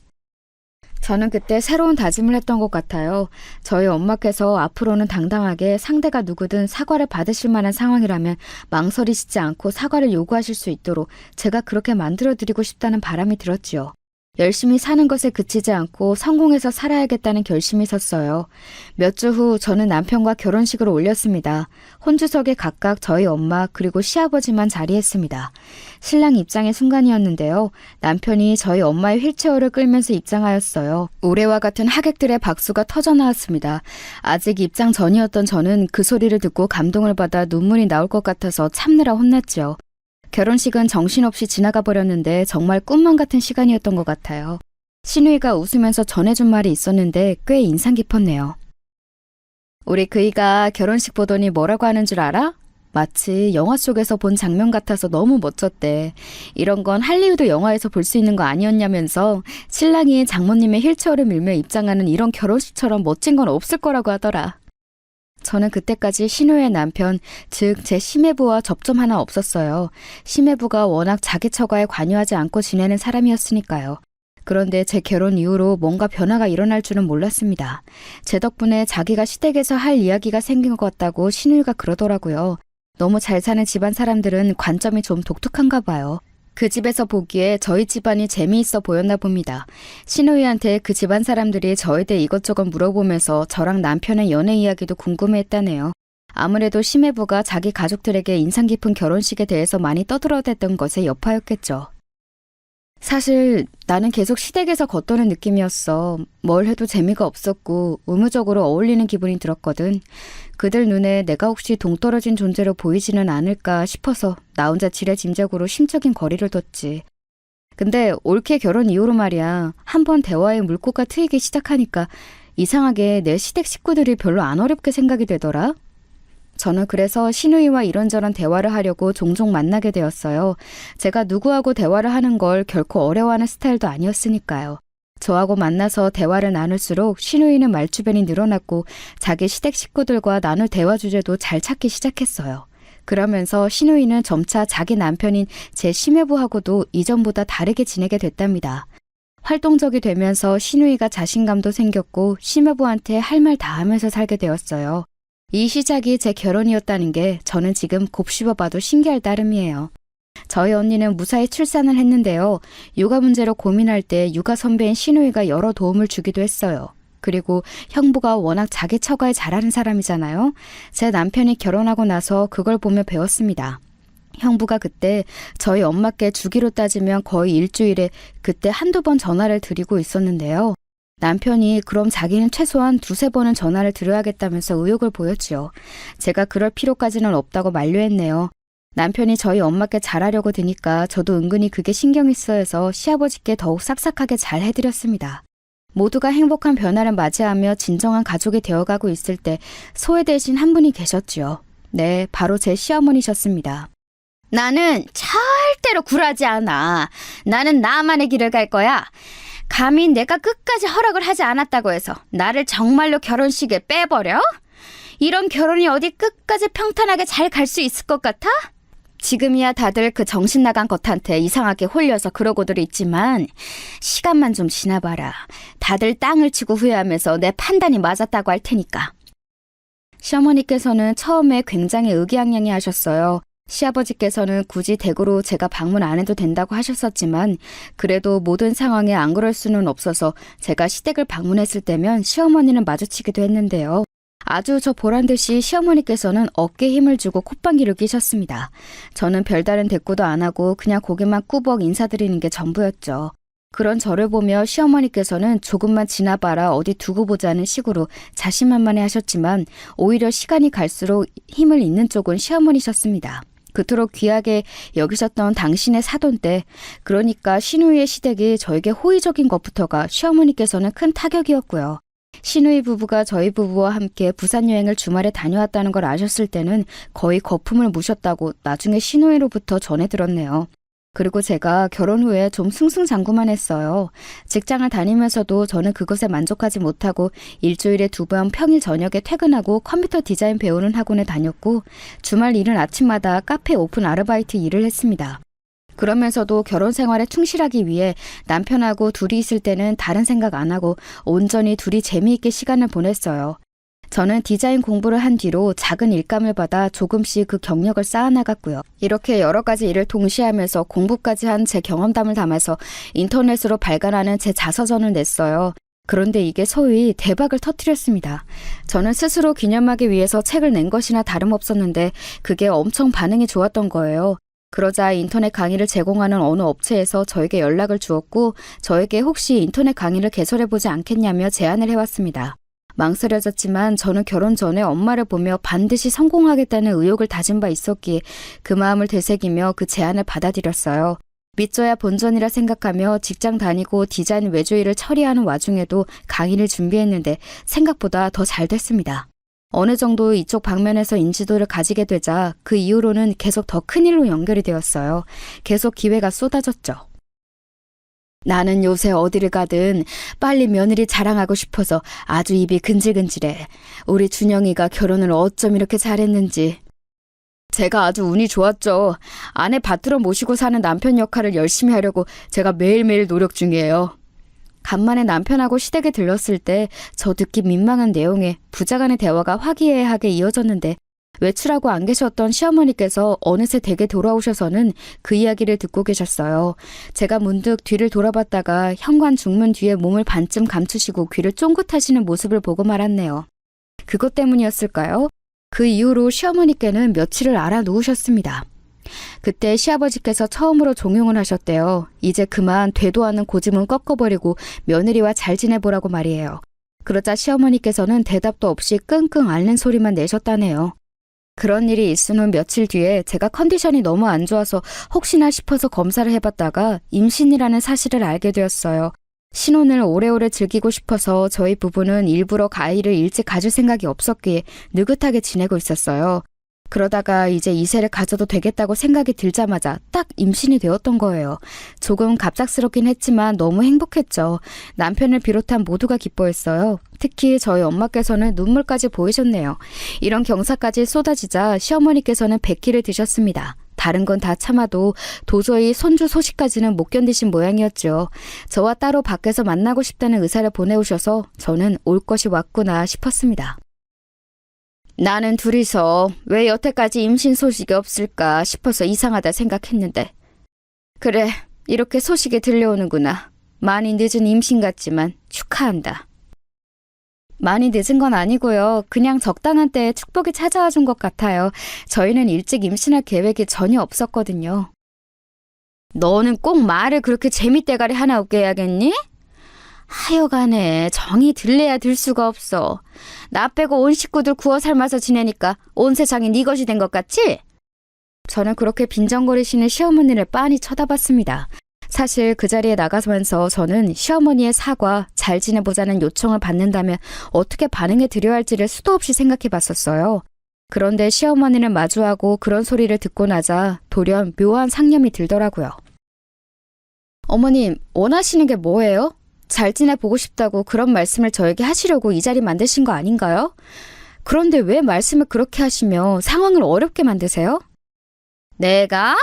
저는 그때 새로운 다짐을 했던 것 같아요. 저희 엄마께서 앞으로는 당당하게 상대가 누구든 사과를 받으실 만한 상황이라면 망설이시지 않고 사과를 요구하실 수 있도록 제가 그렇게 만들어드리고 싶다는 바람이 들었지요. 열심히 사는 것에 그치지 않고 성공해서 살아야겠다는 결심이 섰어요. 몇 주 후 저는 남편과 결혼식을 올렸습니다. 혼주석에 각각 저희 엄마 그리고 시아버지만 자리했습니다. 신랑 입장의 순간이었는데요. 남편이 저희 엄마의 휠체어를 끌면서 입장하였어요. 올해와 같은 하객들의 박수가 터져나왔습니다. 아직 입장 전이었던 저는 그 소리를 듣고 감동을 받아 눈물이 나올 것 같아서 참느라 혼났죠. 결혼식은 정신없이 지나가 버렸는데 정말 꿈만 같은 시간이었던 것 같아요. 시누이가 웃으면서 전해준 말이 있었는데 꽤 인상 깊었네요. 우리 그이가 결혼식 보더니 뭐라고 하는 줄 알아? 마치 영화 속에서 본 장면 같아서 너무 멋졌대. 이런 건 할리우드 영화에서 볼 수 있는 거 아니었냐면서 신랑이 장모님의 휠체어를 밀며 입장하는 이런 결혼식처럼 멋진 건 없을 거라고 하더라. 저는 그때까지 시누이의 남편, 즉 제 시매부와 접점 하나 없었어요. 시매부가 워낙 자기 처가에 관여하지 않고 지내는 사람이었으니까요. 그런데 제 결혼 이후로 뭔가 변화가 일어날 줄은 몰랐습니다. 제 덕분에 자기가 시댁에서 할 이야기가 생긴 것 같다고 시누이가 그러더라고요. 너무 잘 사는 집안 사람들은 관점이 좀 독특한가 봐요. 그 집에서 보기에 저희 집안이 재미있어 보였나 봅니다. 시누이한테 그 집안 사람들이 저에 대해 이것저것 물어보면서 저랑 남편의 연애 이야기도 궁금해했다네요. 아무래도 시매부가 자기 가족들에게 인상 깊은 결혼식에 대해서 많이 떠들어댔던 것의 여파였겠죠. 사실 나는 계속 시댁에서 겉도는 느낌이었어. 뭘 해도 재미가 없었고 의무적으로 어울리는 기분이 들었거든. 그들 눈에 내가 혹시 동떨어진 존재로 보이지는 않을까 싶어서 나 혼자 지레짐작으로 심적인 거리를 뒀지. 근데 올케 결혼 이후로 말이야. 한번 대화에 물꼬가 트이기 시작하니까 이상하게 내 시댁 식구들이 별로 안 어렵게 생각이 되더라. 저는 그래서 신우이와 이런저런 대화를 하려고 종종 만나게 되었어요. 제가 누구하고 대화를 하는 걸 결코 어려워하는 스타일도 아니었으니까요. 저하고 만나서 대화를 나눌수록 신우이는 말주변이 늘어났고 자기 시댁 식구들과 나눌 대화 주제도 잘 찾기 시작했어요. 그러면서 신우이는 점차 자기 남편인 제 심해부하고도 이전보다 다르게 지내게 됐답니다. 활동적이 되면서 신우이가 자신감도 생겼고 심해부한테 할 말 다 하면서 살게 되었어요. 이 시작이 제 결혼이었다는 게 저는 지금 곱씹어봐도 신기할 따름이에요. 저희 언니는 무사히 출산을 했는데요. 육아 문제로 고민할 때 육아 선배인 신우이가 여러 도움을 주기도 했어요. 그리고 형부가 워낙 자기 처가에 잘하는 사람이잖아요. 제 남편이 결혼하고 나서 그걸 보며 배웠습니다. 형부가 그때 저희 엄마께 주기로 따지면 거의 일주일에 그때 한두 번 전화를 드리고 있었는데요. 남편이 그럼 자기는 최소한 두세 번은 전화를 드려야겠다면서 의욕을 보였지요. 제가 그럴 필요까지는 없다고 만류했네요. 남편이 저희 엄마께 잘하려고 드니까 저도 은근히 그게 신경이 쓰여서 시아버지께 더욱 싹싹하게 잘 해드렸습니다. 모두가 행복한 변화를 맞이하며 진정한 가족이 되어가고 있을 때 소외되신 한 분이 계셨지요. 네, 바로 제 시어머니셨습니다. 나는 절대로 굴하지 않아. 나는 나만의 길을 갈 거야. 감히 내가 끝까지 허락을 하지 않았다고 해서 나를 정말로 결혼식에 빼버려? 이런 결혼이 어디 끝까지 평탄하게 잘 갈 수 있을 것 같아? 지금이야 다들 그 정신 나간 것한테 이상하게 홀려서 그러고들 있지만 시간만 좀 지나봐라. 다들 땅을 치고 후회하면서 내 판단이 맞았다고 할 테니까. 시어머니께서는 처음에 굉장히 의기양양해 하셨어요. 시아버지께서는 굳이 댁으로 제가 방문 안 해도 된다고 하셨었지만 그래도 모든 상황에 안 그럴 수는 없어서 제가 시댁을 방문했을 때면 시어머니는 마주치기도 했는데요. 아주 저 보란듯이 시어머니께서는 어깨에 힘을 주고 콧방귀를 뀌셨습니다. 저는 별다른 대꾸도 안 하고 그냥 고개만 꾸벅 인사드리는 게 전부였죠. 그런 저를 보며 시어머니께서는 조금만 지나봐라 어디 두고 보자는 식으로 자신만만해 하셨지만 오히려 시간이 갈수록 힘을 잃는 쪽은 시어머니셨습니다. 그토록 귀하게 여기셨던 당신의 사돈 때, 그러니까 신우이의 시댁이 저에게 호의적인 것부터가 시어머니께서는 큰 타격이었고요. 신우이 부부가 저희 부부와 함께 부산 여행을 주말에 다녀왔다는 걸 아셨을 때는 거의 거품을 무셨다고 나중에 신우이로부터 전해 들었네요. 그리고 제가 결혼 후에 좀 승승장구만 했어요. 직장을 다니면서도 저는 그것에 만족하지 못하고 일주일에 2번 평일 저녁에 퇴근하고 컴퓨터 디자인 배우는 학원에 다녔고 주말 이른 아침마다 카페 오픈 아르바이트 일을 했습니다. 그러면서도 결혼 생활에 충실하기 위해 남편하고 둘이 있을 때는 다른 생각 안 하고 온전히 둘이 재미있게 시간을 보냈어요. 저는 디자인 공부를 한 뒤로 작은 일감을 받아 조금씩 그 경력을 쌓아나갔고요. 이렇게 여러 가지 일을 동시에 하면서 공부까지 한 제 경험담을 담아서 인터넷으로 발간하는 제 자서전을 냈어요. 그런데 이게 소위 대박을 터뜨렸습니다. 저는 스스로 기념하기 위해서 책을 낸 것이나 다름없었는데 그게 엄청 반응이 좋았던 거예요. 그러자 인터넷 강의를 제공하는 어느 업체에서 저에게 연락을 주었고 저에게 혹시 인터넷 강의를 개설해보지 않겠냐며 제안을 해왔습니다. 망설여졌지만 저는 결혼 전에 엄마를 보며 반드시 성공하겠다는 의욕을 다진 바 있었기에 그 마음을 되새기며 그 제안을 받아들였어요. 믿져야 본전이라 생각하며 직장 다니고 디자인 외주 일을 처리하는 와중에도 강의를 준비했는데 생각보다 더 잘 됐습니다. 어느 정도 이쪽 방면에서 인지도를 가지게 되자 그 이후로는 계속 더 큰 일로 연결이 되었어요. 계속 기회가 쏟아졌죠. 나는 요새 어디를 가든 빨리 며느리 자랑하고 싶어서 아주 입이 근질근질해. 우리 준영이가 결혼을 어쩜 이렇게 잘했는지. 제가 아주 운이 좋았죠. 아내 받들어 모시고 사는 남편 역할을 열심히 하려고 제가 매일매일 노력 중이에요. 간만에 남편하고 시댁에 들렀을 때 저 듣기 민망한 내용의 부자간의 대화가 화기애애하게 이어졌는데 외출하고 안 계셨던 시어머니께서 어느새 댁에 돌아오셔서는 그 이야기를 듣고 계셨어요. 제가 문득 뒤를 돌아봤다가 현관 중문 뒤에 몸을 반쯤 감추시고 귀를 쫑긋하시는 모습을 보고 말았네요. 그것 때문이었을까요? 그 이후로 시어머니께는 며칠을 알아놓으셨습니다. 그때 시아버지께서 처음으로 종용을 하셨대요. 이제 그만 되도 않은 고집은 꺾어버리고 며느리와 잘 지내보라고 말이에요. 그러자 시어머니께서는 대답도 없이 끙끙 앓는 소리만 내셨다네요. 그런 일이 있은 후 며칠 뒤에 제가 컨디션이 너무 안 좋아서 혹시나 싶어서 검사를 해봤다가 임신이라는 사실을 알게 되었어요. 신혼을 오래오래 즐기고 싶어서 저희 부부는 일부러 아이를 일찍 가질 생각이 없었기에 느긋하게 지내고 있었어요. 그러다가 이제 2세를 가져도 되겠다고 생각이 들자마자 딱 임신이 되었던 거예요. 조금 갑작스럽긴 했지만 너무 행복했죠. 남편을 비롯한 모두가 기뻐했어요. 특히 저희 엄마께서는 눈물까지 보이셨네요. 이런 경사까지 쏟아지자 시어머니께서는 백기를 드셨습니다. 다른 건 다 참아도 도저히 손주 소식까지는 못 견디신 모양이었죠. 저와 따로 밖에서 만나고 싶다는 의사를 보내오셔서 저는 올 것이 왔구나 싶었습니다. 나는 둘이서 왜 여태까지 임신 소식이 없을까 싶어서 이상하다 생각했는데 그래, 이렇게 소식이 들려오는구나. 많이 늦은 임신 같지만 축하한다. 많이 늦은 건 아니고요. 그냥 적당한 때에 축복이 찾아와 준 것 같아요. 저희는 일찍 임신할 계획이 전혀 없었거든요. 너는 꼭 말을 그렇게 재밌대가리 하나 웃게 해야겠니? 하여간에 정이 들래야 들 수가 없어. 나 빼고 온 식구들 구워 삶아서 지내니까 온 세상이 네 것이 된 것 같지? 저는 그렇게 빈정거리시는 시어머니를 빤히 쳐다봤습니다. 사실 그 자리에 나가면서 저는 시어머니의 사과, 잘 지내보자는 요청을 받는다면 어떻게 반응해 드려야 할지를 수도 없이 생각해 봤었어요. 그런데 시어머니를 마주하고 그런 소리를 듣고 나자 돌연 묘한 상념이 들더라고요. 어머님, 원하시는 게 뭐예요? 잘 지내보고 싶다고 그런 말씀을 저에게 하시려고 이 자리 만드신 거 아닌가요? 그런데 왜 말씀을 그렇게 하시며 상황을 어렵게 만드세요? 내가?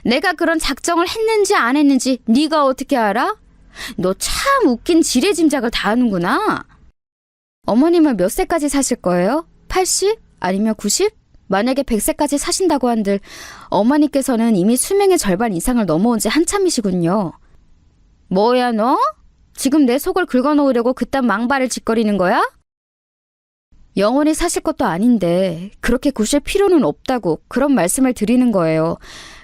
내가 그런 작정을 했는지 안 했는지 네가 어떻게 알아? 너 참 웃긴 지레짐작을 다 하는구나. 어머님은 몇 세까지 사실 거예요? 80? 아니면 90? 만약에 100세까지 사신다고 한들 어머니께서는 이미 수명의 절반 이상을 넘어온 지 한참이시군요. 뭐야 너? 지금 내 속을 긁어놓으려고 그딴 망발을 짓거리는 거야? 영원히 사실 것도 아닌데 그렇게 구실 필요는 없다고 그런 말씀을 드리는 거예요.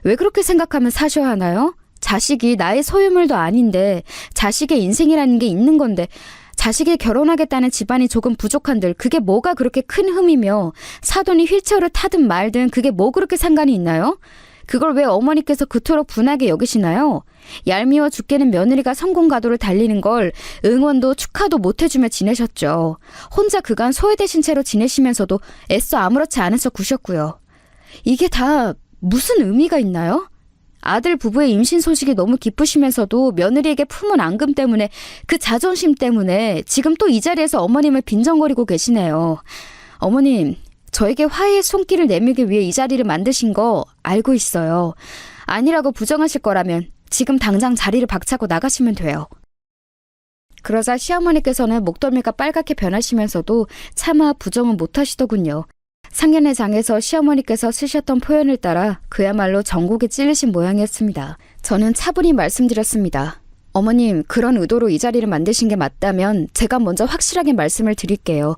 왜 그렇게 생각하면 사셔야 하나요? 자식이 나의 소유물도 아닌데 자식의 인생이라는 게 있는 건데 자식이 결혼하겠다는 집안이 조금 부족한들 그게 뭐가 그렇게 큰 흠이며 사돈이 휠체어를 타든 말든 그게 뭐 그렇게 상관이 있나요? 그걸 왜 어머니께서 그토록 분하게 여기시나요? 얄미워 죽겠는 며느리가 성공가도를 달리는 걸 응원도 축하도 못해주며 지내셨죠. 혼자 그간 소외되신 채로 지내시면서도 애써 아무렇지 않은 척 구셨고요. 이게 다 무슨 의미가 있나요? 아들 부부의 임신 소식이 너무 기쁘시면서도 며느리에게 품은 앙금 때문에 그 자존심 때문에 지금 또 이 자리에서 어머님을 빈정거리고 계시네요. 어머님, 저에게 화해의 손길을 내밀기 위해 이 자리를 만드신 거 알고 있어요. 아니라고 부정하실 거라면 지금 당장 자리를 박차고 나가시면 돼요. 그러자 시어머니께서는 목덜미가 빨갛게 변하시면서도 차마 부정은 못하시더군요. 상견례 장에서 시어머니께서 쓰셨던 표현을 따라 그야말로 전곡에 찔리신 모양이었습니다. 저는 차분히 말씀드렸습니다. 어머님, 그런 의도로 이 자리를 만드신 게 맞다면 제가 먼저 확실하게 말씀을 드릴게요.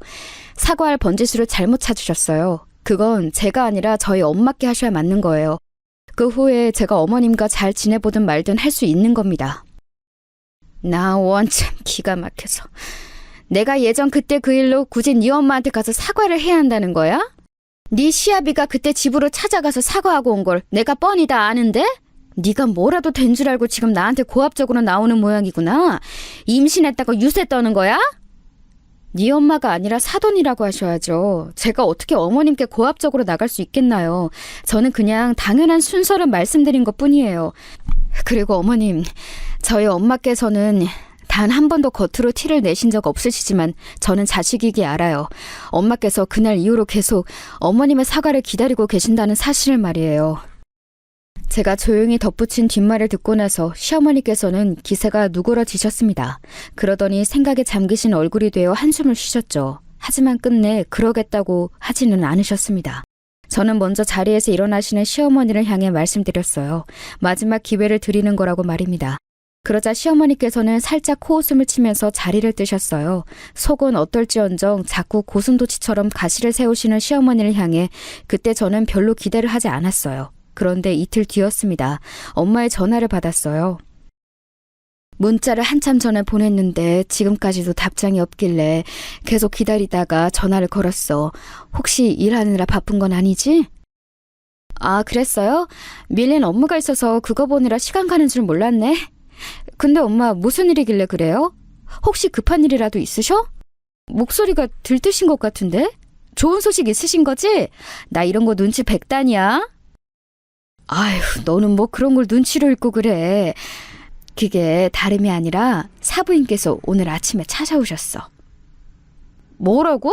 사과할 번지수를 잘못 찾으셨어요. 그건 제가 아니라 저희 엄마께 하셔야 맞는 거예요. 그 후에 제가 어머님과 잘 지내보든 말든 할 수 있는 겁니다. 나 원참 기가 막혀서. 내가 예전 그때 그 일로 굳이 네 엄마한테 가서 사과를 해야 한다는 거야? 네 시아비가 그때 집으로 찾아가서 사과하고 온 걸 내가 뻔히 다 아는데? 네가 뭐라도 된 줄 알고 지금 나한테 고압적으로 나오는 모양이구나. 임신했다고 유세 떠는 거야? 네 엄마가 아니라 사돈이라고 하셔야죠. 제가 어떻게 어머님께 고압적으로 나갈 수 있겠나요? 저는 그냥 당연한 순서를 말씀드린 것뿐이에요. 그리고 어머님, 저희 엄마께서는 단 한 번도 겉으로 티를 내신 적 없으시지만 저는 자식이기 알아요. 엄마께서 그날 이후로 계속 어머님의 사과를 기다리고 계신다는 사실을 말이에요. 제가 조용히 덧붙인 뒷말을 듣고 나서 시어머니께서는 기세가 누그러지셨습니다. 그러더니 생각에 잠기신 얼굴이 되어 한숨을 쉬셨죠. 하지만 끝내 그러겠다고 하지는 않으셨습니다. 저는 먼저 자리에서 일어나시는 시어머니를 향해 말씀드렸어요. 마지막 기회를 드리는 거라고 말입니다. 그러자 시어머니께서는 살짝 코웃음을 치면서 자리를 뜨셨어요. 속은 어떨지언정 자꾸 고슴도치처럼 가시를 세우시는 시어머니를 향해 그때 저는 별로 기대를 하지 않았어요. 그런데 이틀 뒤였습니다. 엄마의 전화를 받았어요. 문자를 한참 전에 보냈는데 지금까지도 답장이 없길래 계속 기다리다가 전화를 걸었어. 혹시 일하느라 바쁜 건 아니지? 아, 그랬어요? 밀린 업무가 있어서 그거 보느라 시간 가는 줄 몰랐네. 근데 엄마 무슨 일이길래 그래요? 혹시 급한 일이라도 있으셔? 목소리가 들뜨신 것 같은데? 좋은 소식 있으신 거지? 나 이런 거 눈치 백단이야. 아휴, 너는 뭐 그런 걸 눈치로 읽고 그래. 그게 다름이 아니라 사부인께서 오늘 아침에 찾아오셨어. 뭐라고?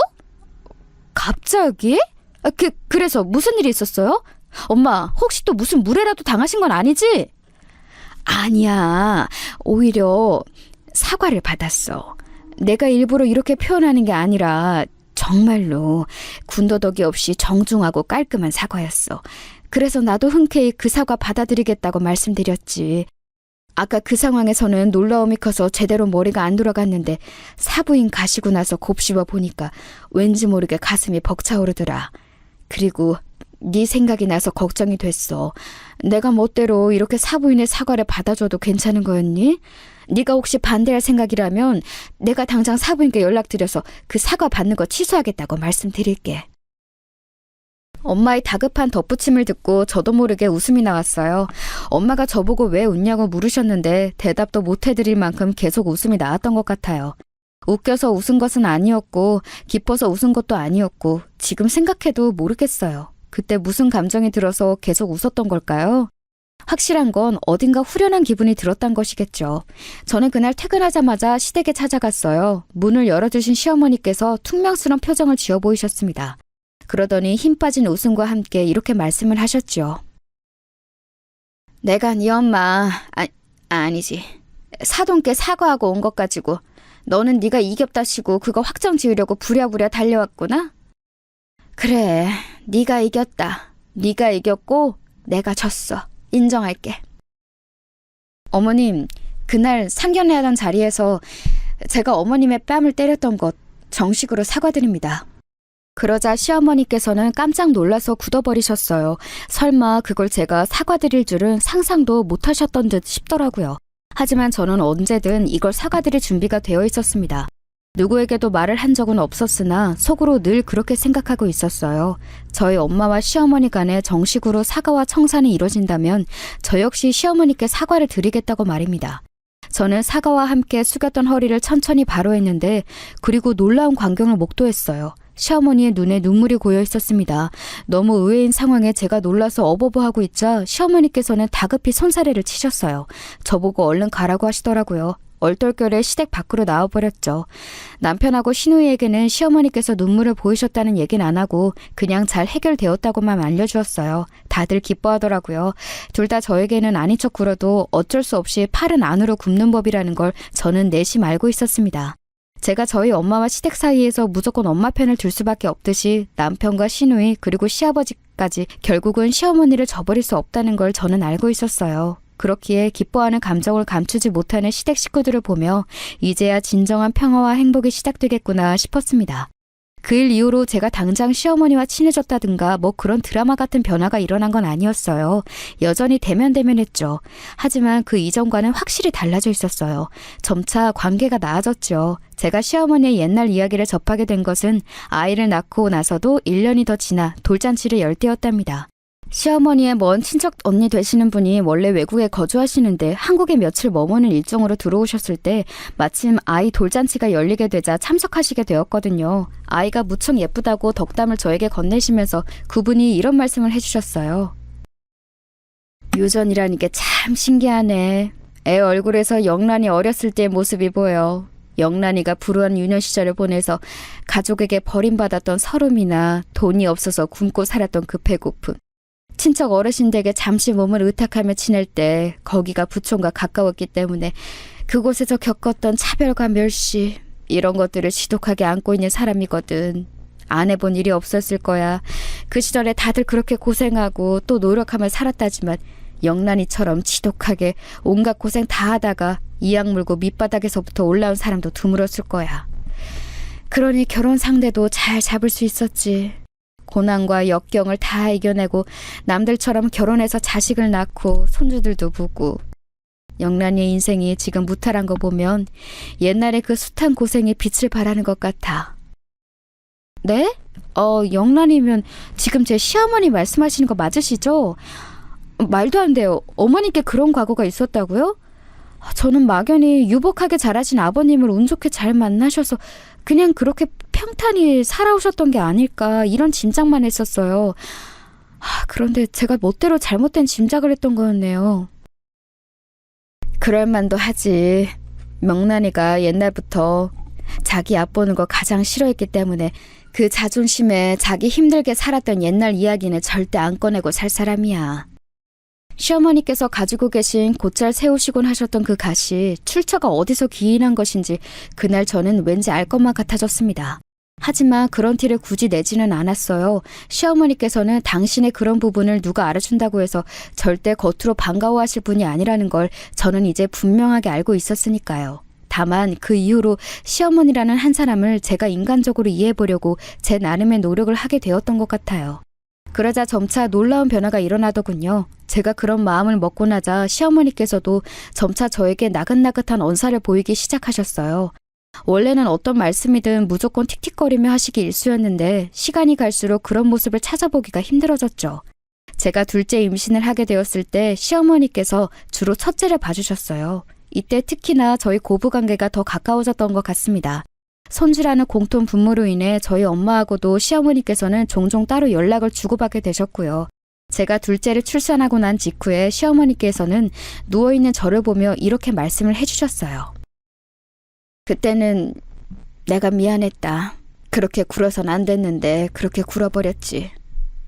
갑자기? 그래서 무슨 일이 있었어요? 엄마, 혹시 또 무슨 무례라도 당하신 건 아니지? 아니야. 오히려 사과를 받았어. 내가 일부러 이렇게 표현하는 게 아니라 정말로 군더더기 없이 정중하고 깔끔한 사과였어. 그래서 나도 흔쾌히 그 사과 받아들이겠다고 말씀드렸지. 아까 그 상황에서는 놀라움이 커서 제대로 머리가 안 돌아갔는데 사부인 가시고 나서 곱씹어 보니까 왠지 모르게 가슴이 벅차오르더라. 그리고 네 생각이 나서 걱정이 됐어. 내가 멋대로 이렇게 사부인의 사과를 받아줘도 괜찮은 거였니? 네가 혹시 반대할 생각이라면 내가 당장 사부인께 연락드려서 그 사과 받는 거 취소하겠다고 말씀드릴게. 엄마의 다급한 덧붙임을 듣고 저도 모르게 웃음이 나왔어요. 엄마가 저보고 왜 웃냐고 물으셨는데 대답도 못 해드릴 만큼 계속 웃음이 나왔던 것 같아요. 웃겨서 웃은 것은 아니었고 기뻐서 웃은 것도 아니었고 지금 생각해도 모르겠어요. 그때 무슨 감정이 들어서 계속 웃었던 걸까요? 확실한 건 어딘가 후련한 기분이 들었단 것이겠죠. 저는 그날 퇴근하자마자 시댁에 찾아갔어요. 문을 열어주신 시어머니께서 퉁명스러운 표정을 지어 보이셨습니다. 그러더니 힘 빠진 웃음과 함께 이렇게 말씀을 하셨죠. 내가 네 엄마, 아니지. 사돈께 사과하고 온 것 가지고 너는 네가 이겼다시고 그거 확정 지으려고 부랴부랴 달려왔구나? 그래, 네가 이겼다. 네가 이겼고 내가 졌어. 인정할게. 어머님, 그날 상견례 하던 자리에서 제가 어머님의 뺨을 때렸던 것 정식으로 사과드립니다. 그러자 시어머니께서는 깜짝 놀라서 굳어버리셨어요. 설마 그걸 제가 사과드릴 줄은 상상도 못하셨던 듯 싶더라고요. 하지만 저는 언제든 이걸 사과드릴 준비가 되어 있었습니다. 누구에게도 말을 한 적은 없었으나 속으로 늘 그렇게 생각하고 있었어요. 저희 엄마와 시어머니 간에 정식으로 사과와 청산이 이뤄진다면 저 역시 시어머니께 사과를 드리겠다고 말입니다. 저는 사과와 함께 숙였던 허리를 천천히 바로 했는데 그리고 놀라운 광경을 목도했어요. 시어머니의 눈에 눈물이 고여 있었습니다. 너무 의외인 상황에 제가 놀라서 어버버하고 있자 시어머니께서는 다급히 손사래를 치셨어요. 저보고 얼른 가라고 하시더라고요. 얼떨결에 시댁 밖으로 나와버렸죠. 남편하고 시누이에게는 시어머니께서 눈물을 보이셨다는 얘기는 안 하고 그냥 잘 해결되었다고만 알려주었어요. 다들 기뻐하더라고요. 둘 다 저에게는 아닌 척 굴어도 어쩔 수 없이 팔은 안으로 굽는 법이라는 걸 저는 내심 알고 있었습니다. 제가 저희 엄마와 시댁 사이에서 무조건 엄마 편을 들 수밖에 없듯이 남편과 시누이 그리고 시아버지까지 결국은 시어머니를 저버릴 수 없다는 걸 저는 알고 있었어요. 그렇기에 기뻐하는 감정을 감추지 못하는 시댁 식구들을 보며 이제야 진정한 평화와 행복이 시작되겠구나 싶었습니다. 그 일 이후로 제가 당장 시어머니와 친해졌다든가 뭐 그런 드라마 같은 변화가 일어난 건 아니었어요. 여전히 대면대면했죠. 하지만 그 이전과는 확실히 달라져 있었어요. 점차 관계가 나아졌죠. 제가 시어머니의 옛날 이야기를 접하게 된 것은 아이를 낳고 나서도 1년이 더 지나 돌잔치를 열 때였답니다. 시어머니의 먼 친척 언니 되시는 분이 원래 외국에 거주하시는데 한국에 며칠 머무는 일정으로 들어오셨을 때 마침 아이 돌잔치가 열리게 되자 참석하시게 되었거든요. 아이가 무척 예쁘다고 덕담을 저에게 건네시면서 그분이 이런 말씀을 해주셨어요. 유전이라는 게 참 신기하네. 애 얼굴에서 영란이 어렸을 때의 모습이 보여. 영란이가 불우한 유년 시절을 보내서 가족에게 버림받았던 서름이나 돈이 없어서 굶고 살았던 그 배고픔. 친척 어르신 댁에 잠시 몸을 의탁하며 지낼 때 거기가 부촌과 가까웠기 때문에 그곳에서 겪었던 차별과 멸시 이런 것들을 지독하게 안고 있는 사람이거든. 안 해본 일이 없었을 거야. 그 시절에 다들 그렇게 고생하고 또 노력하며 살았다지만 영란이처럼 지독하게 온갖 고생 다 하다가 이악 물고 밑바닥에서부터 올라온 사람도 드물었을 거야. 그러니 결혼 상대도 잘 잡을 수 있었지. 고난과 역경을 다 이겨내고 남들처럼 결혼해서 자식을 낳고 손주들도 보고. 영란이의 인생이 지금 무탈한 거 보면 옛날에 그 숱한 고생이 빛을 발하는 것 같아. 네? 영란이면 지금 제 시어머니 말씀하시는 거 맞으시죠? 말도 안 돼요. 어머니께 그런 과거가 있었다고요? 저는 막연히 유복하게 자라신 아버님을 운 좋게 잘 만나셔서 그냥 그렇게 평탄히 살아오셨던 게 아닐까 이런 짐작만 했었어요. 그런데 제가 멋대로 잘못된 짐작을 했던 거였네요. 그럴 만도 하지. 명란이가 옛날부터 자기 얕보는 거 가장 싫어했기 때문에 그 자존심에 자기 힘들게 살았던 옛날 이야기는 절대 안 꺼내고 살 사람이야. 시어머니께서 가지고 계신 곧잘 세우시곤 하셨던 그 가시, 출처가 어디서 기인한 것인지 그날 저는 왠지 알 것만 같아졌습니다. 하지만 그런 티를 굳이 내지는 않았어요. 시어머니께서는 당신의 그런 부분을 누가 알아준다고 해서 절대 겉으로 반가워하실 분이 아니라는 걸 저는 이제 분명하게 알고 있었으니까요. 다만 그 이후로 시어머니라는 한 사람을 제가 인간적으로 이해해보려고 제 나름의 노력을 하게 되었던 것 같아요. 그러자 점차 놀라운 변화가 일어나더군요. 제가 그런 마음을 먹고 나자 시어머니께서도 점차 저에게 나긋나긋한 언사를 보이기 시작하셨어요. 원래는 어떤 말씀이든 무조건 틱틱거리며 하시기 일쑤였는데 시간이 갈수록 그런 모습을 찾아보기가 힘들어졌죠. 제가 둘째 임신을 하게 되었을 때 시어머니께서 주로 첫째를 봐주셨어요. 이때 특히나 저희 고부관계가 더 가까워졌던 것 같습니다. 손주라는 공통 분모로 인해 저희 엄마하고도 시어머니께서는 종종 따로 연락을 주고받게 되셨고요. 제가 둘째를 출산하고 난 직후에 시어머니께서는 누워있는 저를 보며 이렇게 말씀을 해주셨어요. 그때는 내가 미안했다. 그렇게 굴어선 안 됐는데 그렇게 굴어버렸지.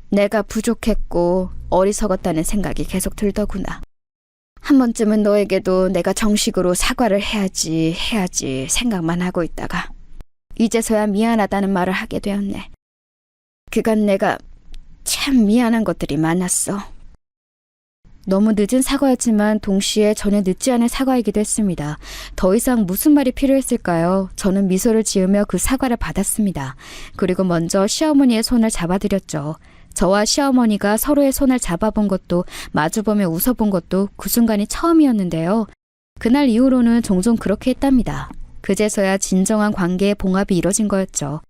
내가 부족했고 어리석었다는 생각이 계속 들더구나. 한 번쯤은 너에게도 내가 정식으로 사과를 해야지 생각만 하고 있다가 이제서야 미안하다는 말을 하게 되었네. 그간 내가 참 미안한 것들이 많았어. 너무 늦은 사과였지만 동시에 전혀 늦지 않은 사과이기도 했습니다. 더 이상 무슨 말이 필요했을까요? 저는 미소를 지으며 그 사과를 받았습니다. 그리고 먼저 시어머니의 손을 잡아드렸죠. 저와 시어머니가 서로의 손을 잡아본 것도 마주보며 웃어본 것도 그 순간이 처음이었는데요. 그날 이후로는 종종 그렇게 했답니다. 그제서야 진정한 관계의 봉합이 이뤄진 거였죠.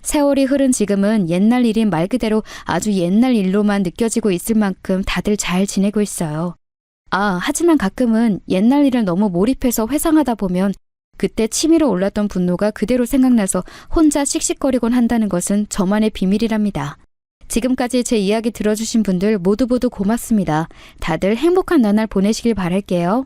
세월이 흐른 지금은 옛날 일인 말 그대로 아주 옛날 일로만 느껴지고 있을 만큼 다들 잘 지내고 있어요. 하지만 가끔은 옛날 일을 너무 몰입해서 회상하다 보면 그때 치밀어 올랐던 분노가 그대로 생각나서 혼자 씩씩거리곤 한다는 것은 저만의 비밀이랍니다. 지금까지 제 이야기 들어주신 분들 모두 고맙습니다. 다들 행복한 나날 보내시길 바랄게요.